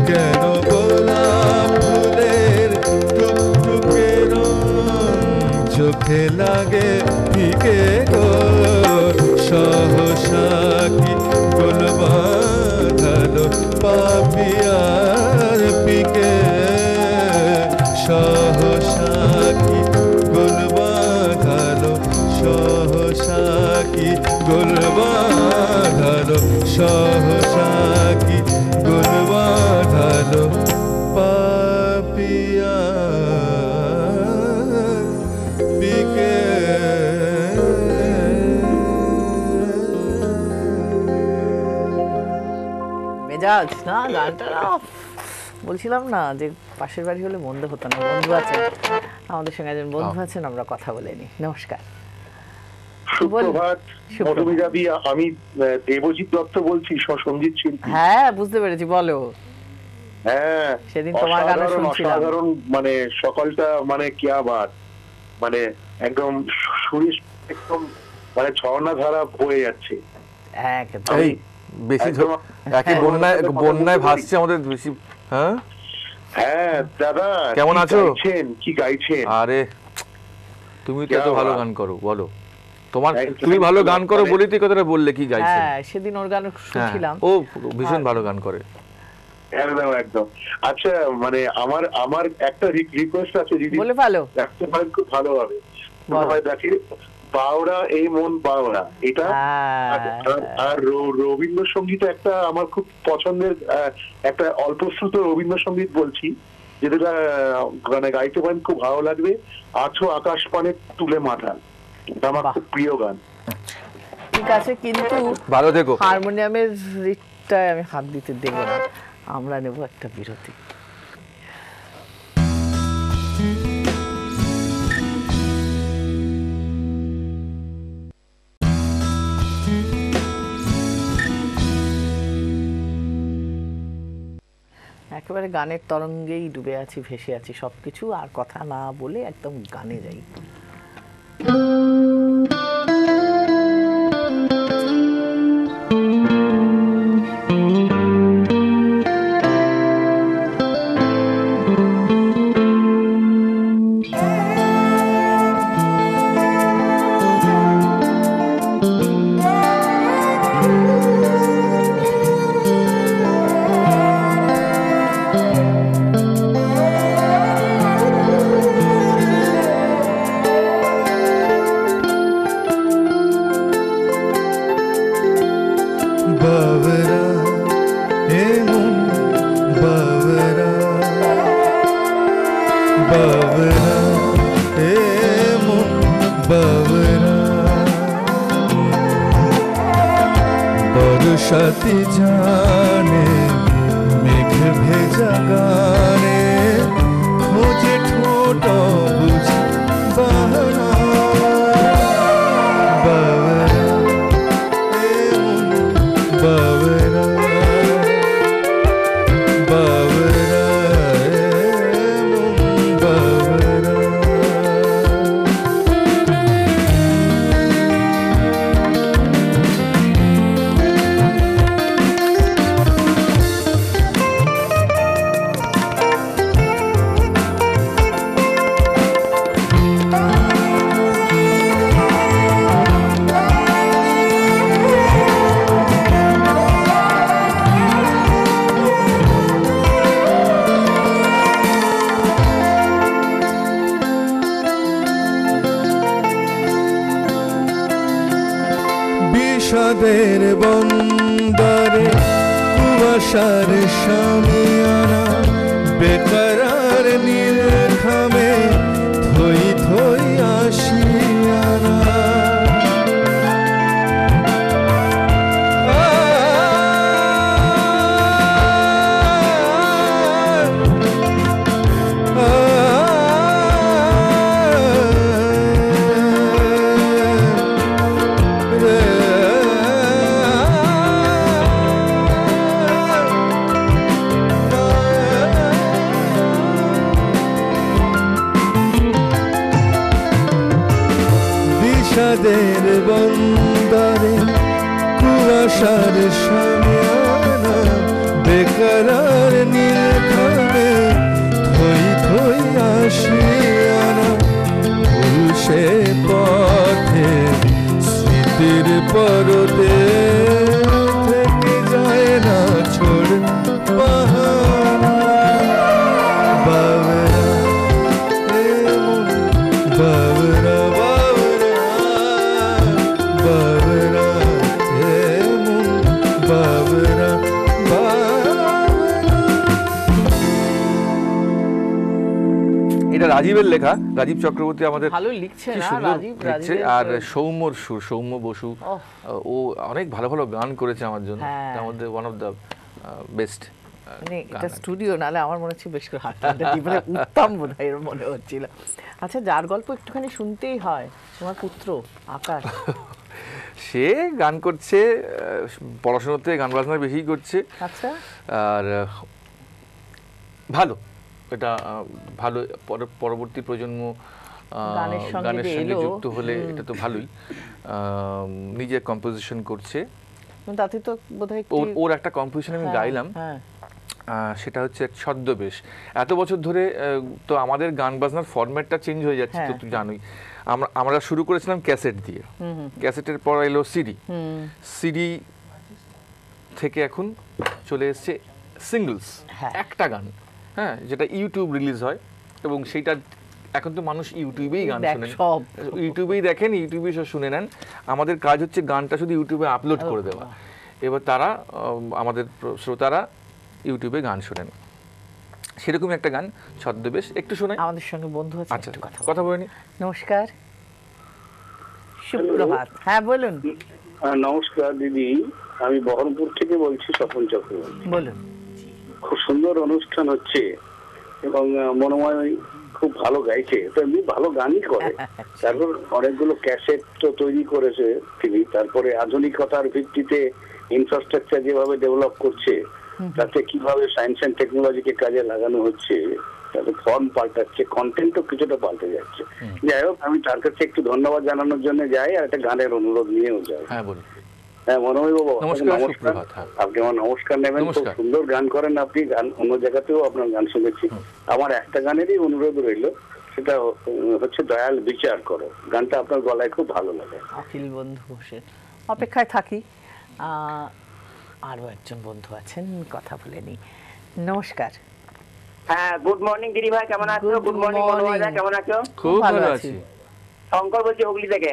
কেন গোলাপ ফুলের টুকটুকে রং চোখে লাগে ফিকে গো সহসা কি গোল বাঁধালো পাপিয়ার পিকে সহসা কি গোল বাঁধালো সহসা কি গোল বাঁধালো সহসা কি গোল বাঁধালো পাপিয়ার পিকে মেজাজ না গানটা না বলছিলাম না যে পাশের বাড়ি হলে মন্দ হতো না বন্ধু আছেন আমাদের সঙ্গে একজন বন্ধু আছেন আমরা কথা বলে নিই নমস্কার সুপ্রভাত মধুমিতাদি আমি দেবজিৎ দত্ত বলছি সঙ্গীত শিল্পী হ্যাঁ বুঝতে পেরেছি বলো হ্যাঁ সেদিন তোমার গান শুনছিলাম অসাধারণ মানে সকালটা মানে কিয়া বাত মানে একদম সুরিশ একদম মানে ঝর্ণা ধারা বয়ে যাচ্ছে একদম এই বেশি একই বন্যায় ভাসছে আমাদের বেশি হ্যাঁ হ্যাঁ দাদা কেমন আছো কি গাইছেন আরে তুমি তো এত ভালো গান করো বলো তুমি ভালো গান করো বলি তুই কথাটা বললে কি গাইছেন হ্যাঁ সেদিন ওর গান শুনছিলাম ও ভীষণ ভালো গান করে একদম একদম আচ্ছা মানে আমার একটা রিকোয়েস্ট আছে যদি বলে ভালো দেখতে পারেন খুব ভালো হবে দেখি বাওড়া এই মন বাওড়া এটা আর রবীন্দ্রসঙ্গীত একটা আমার খুব পছন্দের একটা অল্পশ্রুত রবীন্দ্রসঙ্গীত বলছি যেটা গানে গাইতে পারেন খুব ভালো লাগবে আছো আকাশ পানে তুলে মাথা আমার খুব প্রিয় গান ঠিক আছে কিন্তু ভালো দেখো হারমোনিয়ামের রিটটায় আমি হাত দিতে দেব না আমরা নেব একটা বিরতি একেবারে গানের তরঙ্গেই ডুবে আছি ভেসে আছি সবকিছু আর কথা না বলে একদম গানে যাই বাবরা এমন বাবরা বাবরা এমন বাবরা বর্ষাতে জানে মেঘ ভেজা গানে খোঁজে ঠোঁট বুঝি বাহানা বাবরা এমন বাবরা বাবরা এমন বাবরা বিষাদের বন্দরে কুয়াশার শামিয়ানা বেকরার নীল খামে থই থই আসিয়ানা বিষাদের বন্দরে কুয়াশার শামিয়ানা বেকরার নীল খামে থই থই আসিয়ানা পুরুষে পথে স্মৃতির পরতে থেকে যায় না ছোড় বাহানা বাবরা এমন বাবরা বাবরা এমন বাবরা এটা রাজীবের লেখা, রাজীব চক্রবর্তী আমাদের ভালো লিখছে কি না সুন্দর রাজীব লিখছে। আর সৌম্যর সুর, সৌম্য বসু, ও অনেক ভালো ভালো গান করেছে আমার জন্য, হ্যাঁ। তার মধ্যে ওয়ান অফ দ্য বেস্ট। মানে এটা স্টুডিও, নালে আমার মনে হচ্ছে বেশ করে হাতটা টিপে উত্তম বোধ হয় এর মনে হচ্ছিল। আচ্ছা, যার গল্প একটুখানি শুনতেই হয়, তোমার পুত্র আকাশ। সে গান করছে, পড়াশোনাতে গান বাজনা বেশি করছে। আচ্ছা, আর ভালো, এটা ভালো, পরবর্তী প্রজন্ম গানের সঙ্গে যুক্ত হলে এটা তো ভালোই। নিজে কম্পোজিশন করছে, তাতে তো বোধহয় ওর একটা কম্পোজিশন আমি গাইলাম, সেটা হচ্ছে ছদ্মবেশ। এত বছর ধরে তো আমাদের গান বাজনার ফরম্যাটটা চেঞ্জ হয়ে যাচ্ছে, তো তুই জানোই। আমরা শুরু করেছিলাম ক্যাসেট দিয়ে, ক্যাসেটের পর এলো সিডি, সিডি থেকে এখন চলে এসছে সিঙ্গলস, একটা গান, হ্যাঁ, যেটা ইউটিউব রিলিজ হয়, এবং সেইটা এখন তো মানুষ ইউটিউবেই গান শোনেন, ইউটিউবেই দেখেন, ইউটিউবে সব শুনে নেন। আমাদের কাজ হচ্ছে গানটা শুধু ইউটিউবে আপলোড করে দেওয়া। এবার তারা, আমাদের শ্রোতারা ইউটিউবে গান শোনেন। সেরকমই একটা গান ছদ্মবেশ, একটু শোনাই। আমাদের সঙ্গে বন্ধু আছে, আচ্ছা, কথা বলে নি। নমস্কার, সুপ্রভাত। হ্যাঁ বলুন। নমস্কার দিদি, আমি বহরমপুর থেকে বলছি, স্বপন চক্রবর্তী। বলুন। খুব সুন্দর অনুষ্ঠান হচ্ছে এবং মনোময় খুব ভালো গাইছে, তো এমনি ভালো গানই করে। তারপর অনেকগুলো ক্যাসেট তো তৈরি করেছে তিনি, তারপরে আধুনিকতার ভিত্তিতে ইনফ্রাস্ট্রাকচার যেভাবে ডেভেলপ করছে, তাতে কিভাবে সায়েন্স এন্ড টেকনোলজিকে কাজে লাগানো হচ্ছে, তাতে ফর্ম পাল্টাচ্ছে, কন্টেন্টও কিছুটা পাল্টে যাচ্ছে। যাই হোক, আমি তার কাছে একটু ধন্যবাদ জানানোর জন্য যাই, আর একটা গানের অনুরোধ নিয়েও যাই। হ্যাঁ বলুন। হ্যাঁ মনোময় বাবু, নমস্কার। আপনি আমার নমস্কার নেবেন। খুব সুন্দর গান করেন আপনি, গান অন্য জায়গাতেও আপনার গান শুনেছি। আমার একটা গানেরই অনুরোধ রইল, সেটা হচ্ছে দয়াল বিচার করো। গানটা আপনার গলায় খুব ভালো লাগে। অখিল বন্ধু বসে অপেক্ষায় থাকি, আরো একজন বন্ধু আছেন, কথা বলে নি। নমস্কার। হ্যাঁ, গুড মর্নিং দিদি ভাই, কেমন আছো? গুড মর্নিং মনোময় দা, কেমন আছো? খুব ভালো আছি। শঙ্কর বলছি হুগলি থেকে।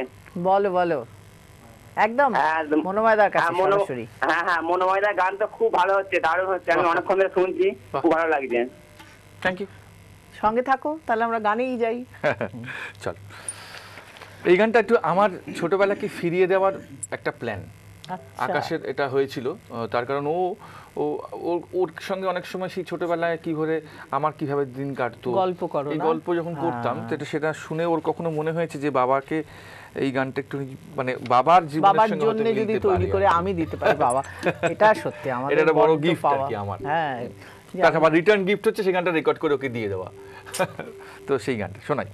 বলো বলো। একদম মনোময়দার কাছে সরাসরি। হ্যাঁ মনোময়দার গান তো খুব ভালো হচ্ছে, দারুণ হচ্ছে, আমি অনেকক্ষণ ধরে শুনছি, খুব ভালো লাগছে। Thank you. সঙ্গে থাকো তাহলে আমরা গানেই যাই। চল, এই গানটা একটু আমার ছোটবেলাকে ফিরিয়ে দেওয়ার একটা প্ল্যান আকাশের এটা হয়েছিল, তার কারণ ওর সঙ্গে অনেক সময় সেই ছোটবেলায় কিভাবে আমার কিভাবে দিন কাটতো এই গল্প যখন করতাম, সেটা শুনে ওর কখনো মনে হয়েছে যে বাবাকে এই গানটা একটু মানে বাবার জীবনের সঙ্গে হয়তো যদি তৈরি করে আমি দিতে পারি বাবা, এটা সত্যি আমাদের এটা একটা বড় গিফট আর কি আমার। হ্যাঁ, তারপর রিটার্ন গিফট হচ্ছে সেই গানটা রেকর্ড করে ওকে দিয়ে দেওয়া। তো সেই গানটা শোনাই।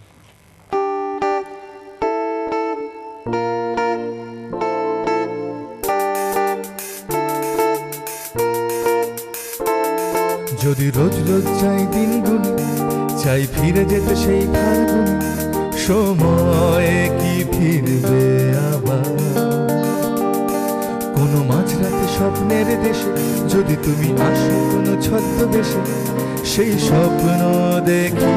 যদি রোজ রোজ চাই দিন গুনে, চাই ফিরে যেতে সেই ফাল্গুন, সময় কি ফিরবে আবার? কোনো মাঝরাতে স্বপ্নের দেশে যদি তুমি আসো কোনো ছদ্মবেশে, সেই স্বপ্ন দেখি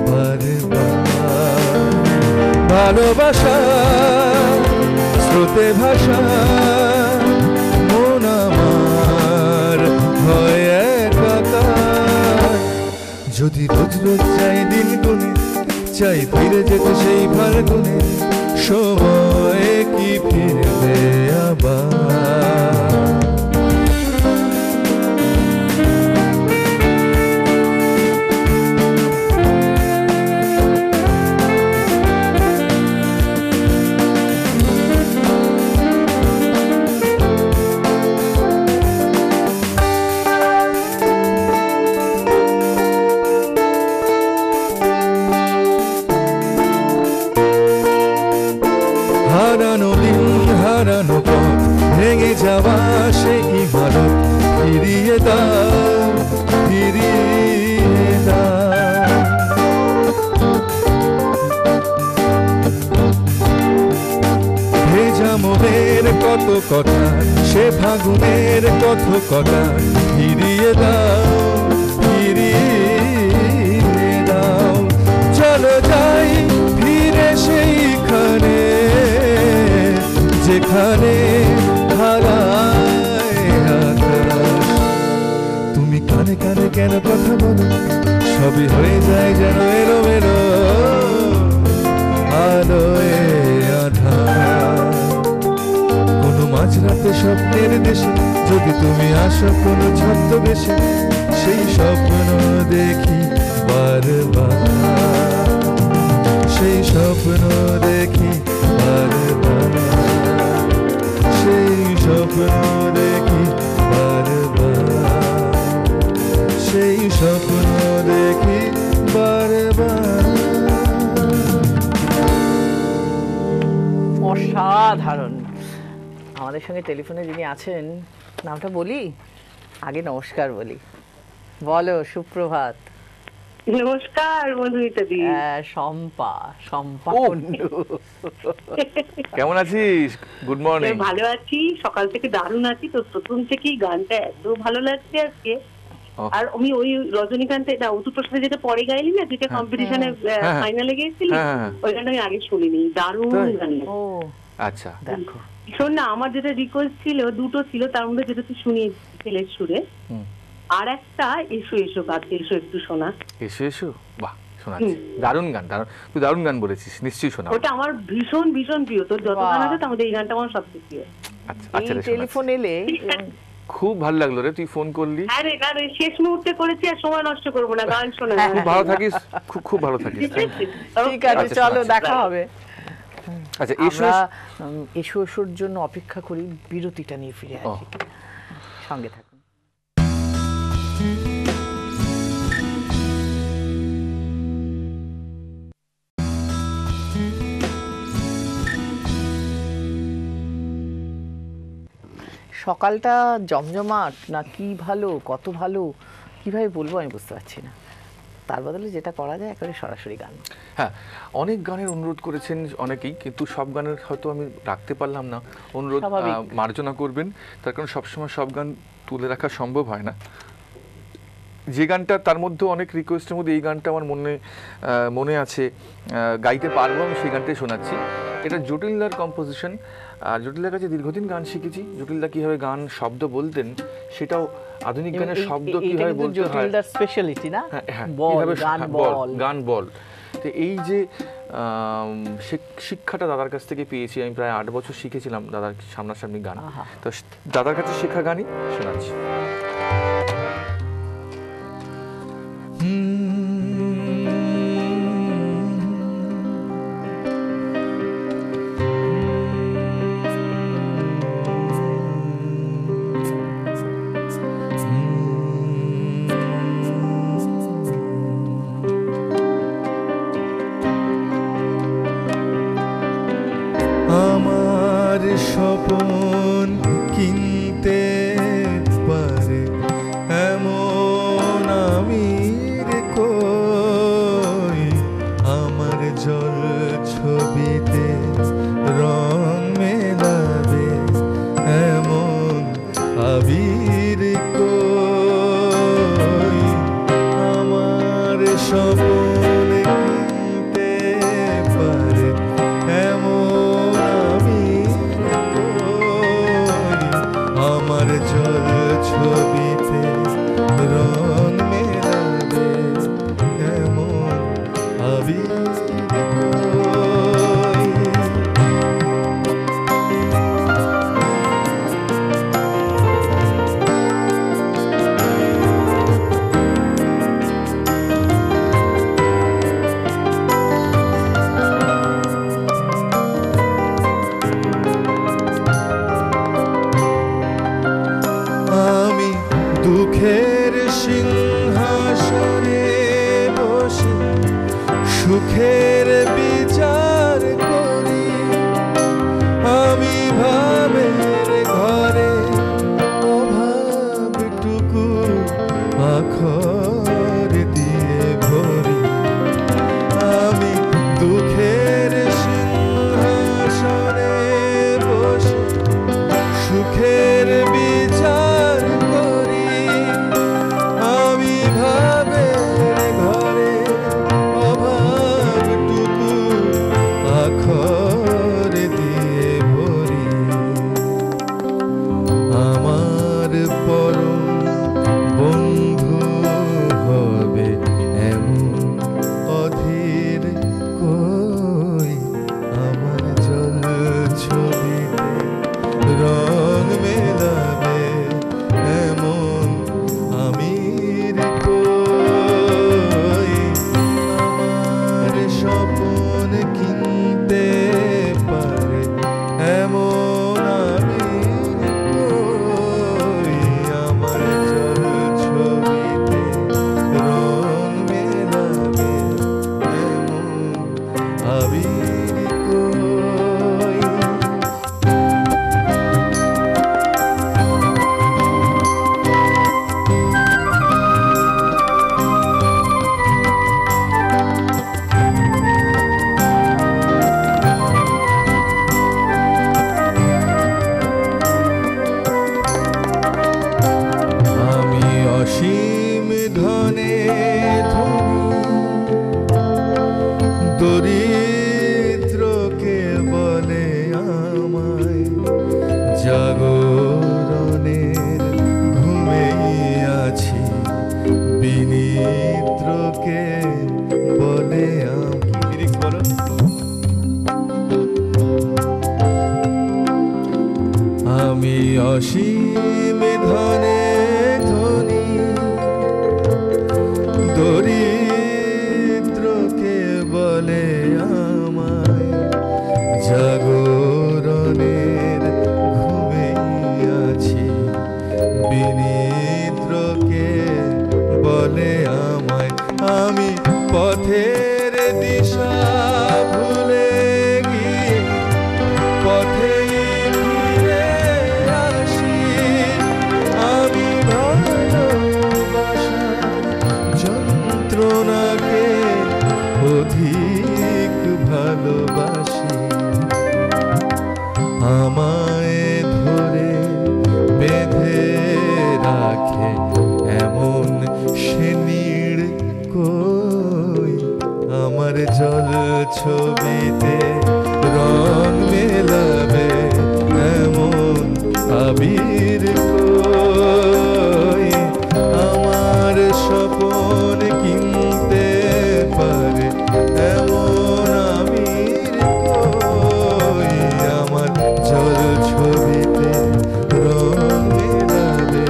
বারবার। ভালোবাসা স্রোতে ভাষা, মন আমার হয় একাকার। যদি রোজ রোজ চাই দিন গুনে, চাই ফিরে যেতে সেই ফাল্গুনে, সময় কি ফিরবে আবার? হারানো দিন হারানো পথ, ভেঙে যাওয়া সেই ইমারত, ফিরিয়ে দাও ফিরিয়ে দাও। ভেজা মনের কত কথা, সে ফাগুনের কত কথা, ফিরিয়ে দাও ফিরিয়ে দাও। চলো যাই ফিরে সেইখানে, যেখানে হারায় আকাশ। তুমি কানে কানে কেন কথা বলো, সবই হয়ে যায় যেন এলোমেলো, আলোয় আঁধার। কোনো মাঝরাতে স্বপ্নের দেশে যদি তুমি আসো কোনো ছদ্মবেশে, সেই স্বপ্ন দেখি বারবার, সেই স্বপ্ন দেখি বারবার, সেই স্বপ্ন দেখি বারবার, সেই স্বপ্ন দেখি বারবার। অসাধারণ। আমাদের সঙ্গে টেলিফোনে যিনি আছেন, নামটা বলি? আগে নমস্কার বলি। বলো, সুপ্রভাত। নমস্কার মধুমিতা দি। শম্পা কুন্ডু। কেমন আছিস? Good morning. ভালো আছি, সকাল থেকে দারুণ আছি। তো প্রথম থেকেই গানটা এত ভালো লাগছে আজকে। আর আমি ওই রজনীকান্তের না উত্তর প্রশ্নে যেটা পরে গাইলি না, যেটা কম্পিটিশনে ফাইনালে গিয়েছিলি, ওই গানটা আমি আগে শুনিনি। দারুণ গান। ও আচ্ছা, দেখো শোন না, আমার যেটা রিকোয়েস্ট ছিল দুটো ছিল, তার মধ্যে যেটা তুই শুনিয়ে ছেলের সুরে, আর একটা এসো এসো গাছে এসো একটু শোনা। এসো এসো, বাহ শোনাচ্ছি। দারুণ গান, তুই দারুণ গান বলেছিস, নিশ্চয়ই শোনা। ওটা আমার ভীষণ ভীষণ প্রিয়। তোর যত গান আছে তার মধ্যে এই গানটা আমার সবচেয়ে প্রিয়। আচ্ছা, টেলিফোন এলে খুব ভালো লাগলো রে, তুই ফোন করলি। আরে না রে, শেষ মুহূর্তে করেছি আর সময় নষ্ট করবো না, গান শোনা। খুব ভালো থাকিস, খুব ভালো থাকিস। ঠিক আছে, চলো দেখা হবে। আচ্ছা, এসো এসোর জন্য অপেক্ষা করি, বিরতিটা নিয়ে ফিরে আসি, সঙ্গে থাকুন। সকালটা জমজমাট না কি ভালো, কত ভালো, কিভাবে বলবো আমি বুঝতে পারছি না। তার বদলে যেটা করা যায় একেবারে সরাসরি গান। হ্যাঁ, অনেক গানের অনুরোধ করেছেন অনেকেই, কিন্তু সব গানের হয়তো আমি রাখতে পারলাম না। অনুরোধ মার্জনা করবেন, তার কারণ সবসময় সব গান তুলে রাখা সম্ভব হয় না। যে গানটা তার মধ্যে অনেক রিকোয়েস্টের মধ্যে এই গানটা আমার মনে আছে, গাইতে পারবো আমি, সেই গানটাই শোনাচ্ছি। এটা জটিলদার কম্পোজিশন, আর জটিলদার কাছে দীর্ঘদিন গান শিখেছি। জটিলদা কিভাবে গান শব্দ বলতেন সেটাও আধুনিক গানের শব্দ কিভাবে বলতে হয়, জটিলদার স্পেশালিটি না, গান বল। তো এই যে শিক্ষাটা দাদার কাছ থেকে পেয়েছি, আমি প্রায় 8 বছর শিখেছিলাম দাদার সামনাসামনি গান। তো দাদার কাছে শেখা গানই শোনাচ্ছি। আমার স্বপন কিনতে পারে এমন আমি রে কই, আমার জল ছবিতে রং মেলাবে এমন আবির কই, আমার স্বপন কিনতে পারে এমন আমি কই, আমার জল ছবিতে রং মেলাবে এমন আবির কই। আমি দুঃখের সিংহাসনে বসে সুখের বিচার করি, আমি ভাবের ঘরে অভাবটুকু আখর দিয়ে ভরি, আমি দুঃখের সিংহাসনে বসে সুখের বিচার করি, আমি ভাবের ঘরে অভাবটুকু আখর দিয়ে ভরি, আমার পরম বন্ধু হবে এমন অধীর কই, আমার জল ছবিতে রং মেলাবে এমন আমির কই, আমার স্বপন কিনতে পারে এমন আমির কই, আমার জল ছবিতে রং মেলাবে এমন আবির কই। আমি অসীম ধনে দরিদ্রকে বলে আমায় জাগরণের ঘুমেই আছি, বিনিদ্রকে বলে আমি অসীম ধনে ধনী দরিদ্রকে বলে আমায় জাগরণের ঘুমেই আছি, বিনিদ্রকে বলে আমায়, আমি পথের দিশা ভুলে গিয়ে পথেই ফিরে আসি, আমি ভালোবাসার যন্ত্রণাকে অধিক ভালোবাসি, আমায় ধরে বেঁধে রাখে এমন সে নীড় কই, আমার জল ছবিতে রং মেলাবে আবির কই আমার স্বপন কিনতে পারে এমন আবির কই আমার জল ছবিতে রং মেলাবে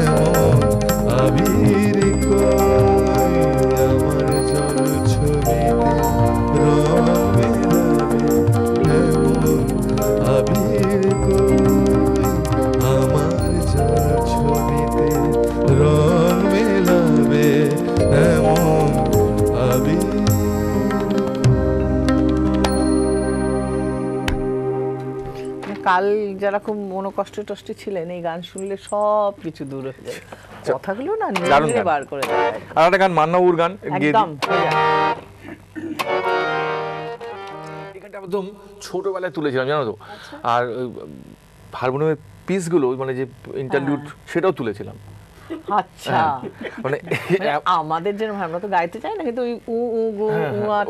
এমন আবির কই আমার জল ছবিতে রং মেলাবে এমন আবির কই আমার জল ছবিতে রং মেলাবে এমন আবির। কাল যারা খুব মনোকষ্ট টষ্টে ছিলেন এই গান শুনলে সব কিছু দূর হয়ে যায়, কথাগুলো না নিজে বার করে দেয়। আর একটা গান মান্নাবুর গান একদম এখানটা একদম ছোটবেলায় তুলেছিলাম জানো তো, আর হারমোনিয়ামের পিসগুলো মানে যে ইন্টারলিউড সেটাও তুলেছিলাম। আচ্ছা মানে আমাদের যেরকম আমরা তো গাইতে চাই না, কিন্তু ওই উ উ গু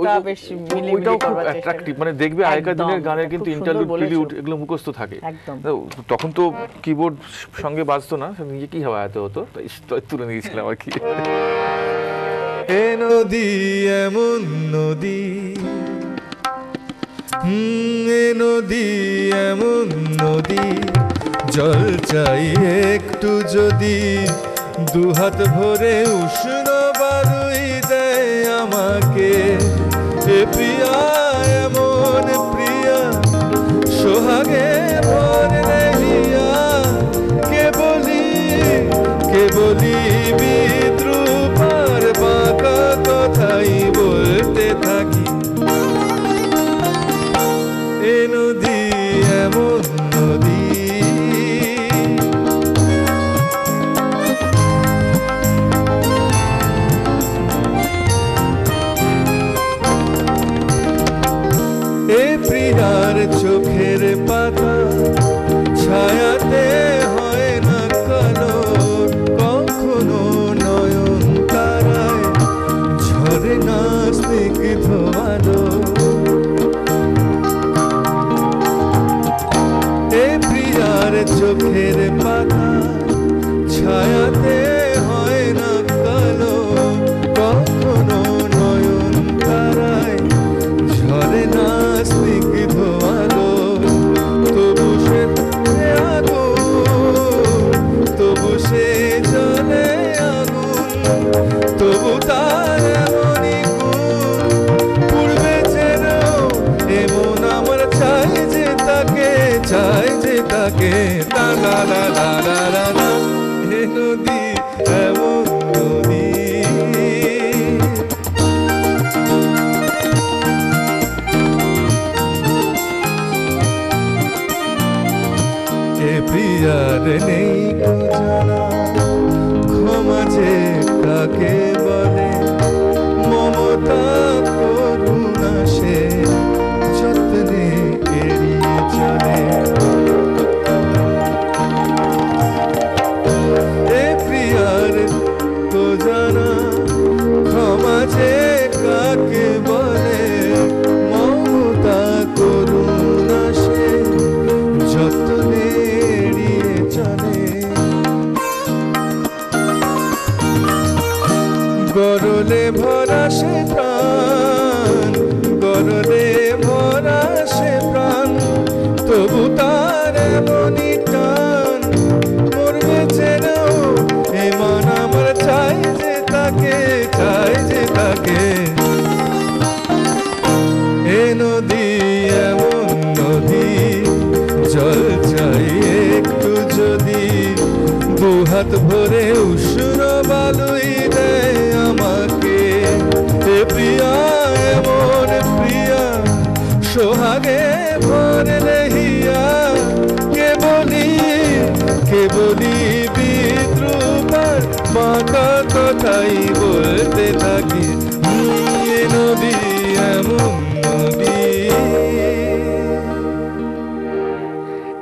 উটা বেশ মিলিয়ে করবার চেষ্টা অ্যাট্রাকটিভ, মানে দেখবে আগেকার দিনের গানের কিন্তু ইন্টারলিউড প্রিলিউড এগুলো মুখস্থ থাকে। তখন তো কিবোর্ড সঙ্গে বাজতো না, নিজে কি হবে এত হতো, তাই তুলে নিয়েছিলাম আর কি। এ নদী এমন নদী, এ নদী এমন নদী, জল চাই একটু যদি, দুহাত ভরে উষ্ণ বারুই দেয় আমাকে। এ প্রিয়া এমন প্রিয়া, সোহাগে ভর নেহিয়া, কে বলি বিদ্রুপার বাঁকা কথাই বলতে থাকি। এ নদী এমন নদী, এ প্রিয়ার চোখের পাতা ছায়াতে হয় না কালো, কখনো নয়ন তারায় ঝরে না স্নিগ্ধ আলো। এ প্রিয়ার চোখের পাতা ছায়াতে হয় না কালো, কখনো নয়ন তারায় ঝরে না স্নিগ্ধ আলো। তবু সে আগুন, তবু সে জলে আগুন, তবু তার এমনই গুণ। পূর্বে যেন এমন আমার চাই যে তাকে, চাই যে তাকে। লা লা লা লা লা লা লা। এ নদী এমন নদী, এ প্রিয়ার নেই কো জানা, ক্ষমা যে কাকে বলে, মমতা করুণা সে যত্নে এড়িয়ে চলে। এ প্রিয়ার কো জানা, ক্ষমা যে কাকে বলে, মমতা করুণা সে যত্নে এড়িয়ে চলে। গরলে ভরা সে প্রাণ, গরলে ভরা সে প্রাণ, তবু তার এমনই টান। মরবে যেন এ মন আমার চাই যে তাকে, চাই যে তাকে। এ নদী এমন নদী, জল চাই একটু যদি, দুহাত ভরে উষ্ণ বালুই দেয় আমাকে। এ প্রিয়া এমন প্রিয়া, সোহাগে ভর নেহিয়া, কে বলি বিদ্রুপার বাঁকা কথাই বলতে থাকি। এ নদী এমন নদী।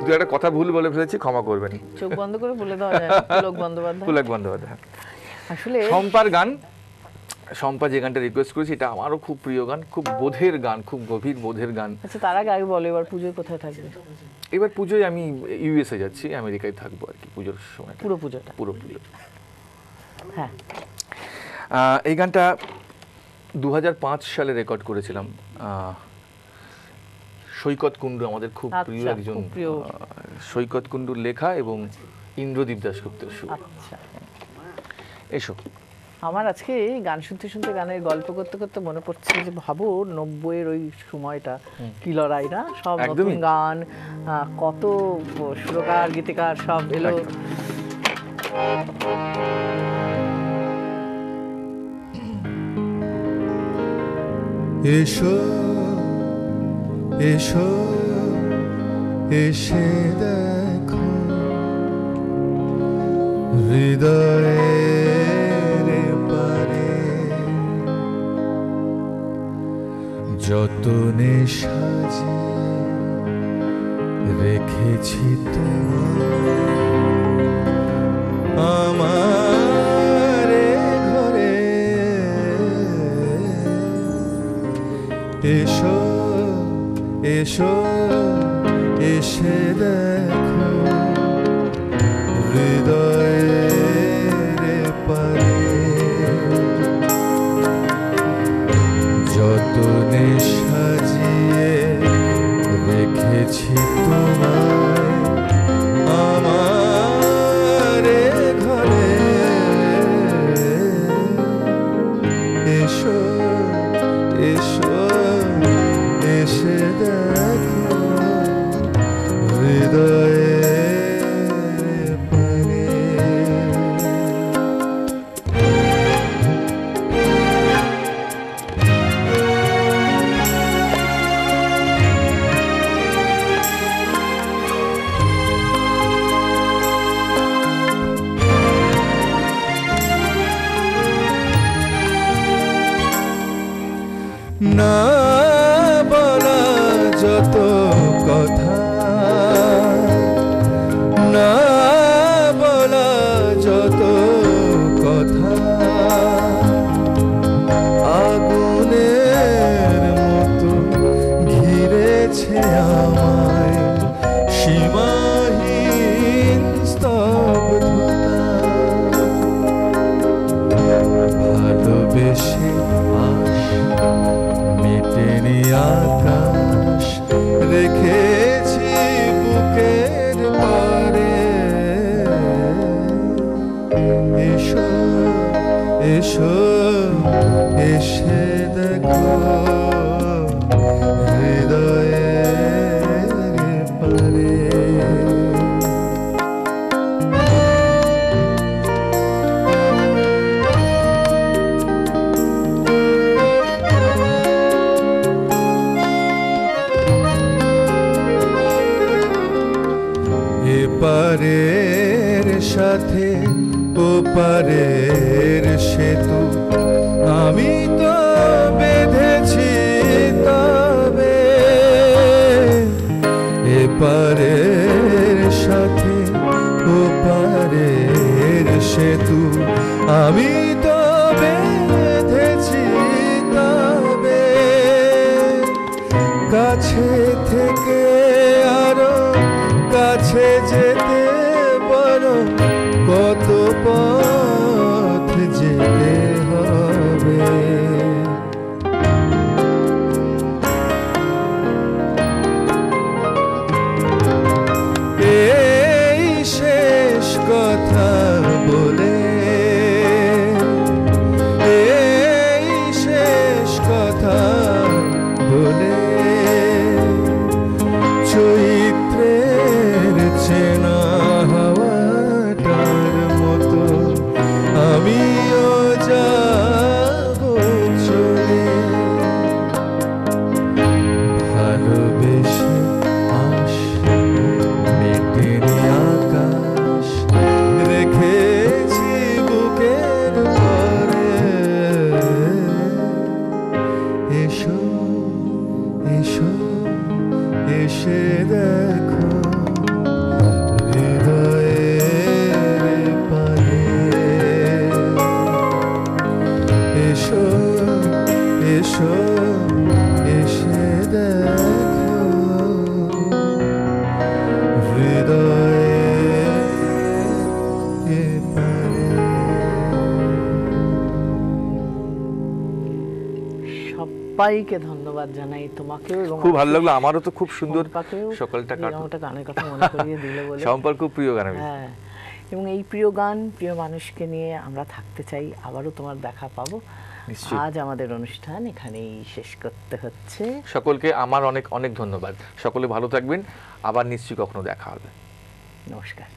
দু একটা কথা ভুল বলে ফেলেছি, ক্ষমা করবেন। চোখ বন্ধ করে বলে দেওয়া যায়। পুলক বন্দ্যোপাধ্যায়, পুলক বন্দ্যোপাধ্যায়। আসলে শম্পার গান শম্পা যে গানটা রিকোয়েস্ট করেছি এটা আমারও খুব প্রিয় গান, খুব বোধের গান, খুব গভীর বোধের গান। আচ্ছা, তার আগে বলো এবার পুজোয় কোথায় থাকবে? এবার পুজোয় আমি ইউএসএ যাচ্ছি, আমেরিকায় থাকবো আর কি পুজোর সময়। পুরো পুজোটা? পুরো পুজো। হ্যাঁ, এই গানটা 2005 সালে রেকর্ড করেছিলাম। সৈকত কুণ্ডু আমাদের খুব প্রিয় একজন, সৈকত কুণ্ডুর লেখা এবং ইন্দ্রদীপ দাশগুপ্তের সুর। আচ্ছা, এসো। আমার আজকে গান শুনতে শুনতে, গানের গল্প করতে করতে মনে পড়ছে যে ভাবো 90-এর ওই সময়টা কি লড়াই না, সব নতুন গান, কত সুরকার গীতিকার সব এলো। এসো এসো এসে দেখো হৃদয়ের পারে যতনে সাজিয়ে রেখেছি আমার ঘরে। এসো এসো এসে দেখো হৃদয়ের পারে যতনে সাজিয়ে রেখেছি তোমায় আমার ঘরে। এসো এসো এসে দেখো হৃদয়ের পারে। না বলা যত কথা, না বলা যত কথা আগুনের মতো ঘিরেছে আমায়, সীমাহীন স্তব্ধতা। ভালোবেসে মেটেনি আকাশ রেখেছি বুকের পারে। এসো এসো এসে দেখো হৃদয়ের পারে। এপারের সাথে ওপারের সেতু আমি তো বেঁধেছি তবে। এপারের সাথে ওপারের সেতু আমি তো বেঁধেছি তবে। কাছে থেকে আরো কাছে যেতে বড় কত পথ যেতে হবে। এই শেষ কথা বলে, এই শেষ কথা বলে চৈত্রের চেনা হাওয়াটা সবাইকে ধন্যবাদ জানাই, তোমাকেও। এবং খুব ভালো লাগলো, আমারও তো খুব সুন্দর সকালটা কাটলো। গানের কথা মনে করিয়ে দিলে বলে সম্পর্ক প্রিয় গান। হ্যাঁ, এবং এই প্রিয় গান প্রিয় মানুষকে নিয়ে আমরা থাকতে চাই, আবারও তোমার দেখা পাবো। আজ আমাদের অনুষ্ঠান এখানেই শেষ করতে হচ্ছে। সকলকে আমার অনেক অনেক ধন্যবাদ, সকলে ভালো থাকবেন, আবার নিশ্চয়ই কখনো দেখা হবে। নমস্কার।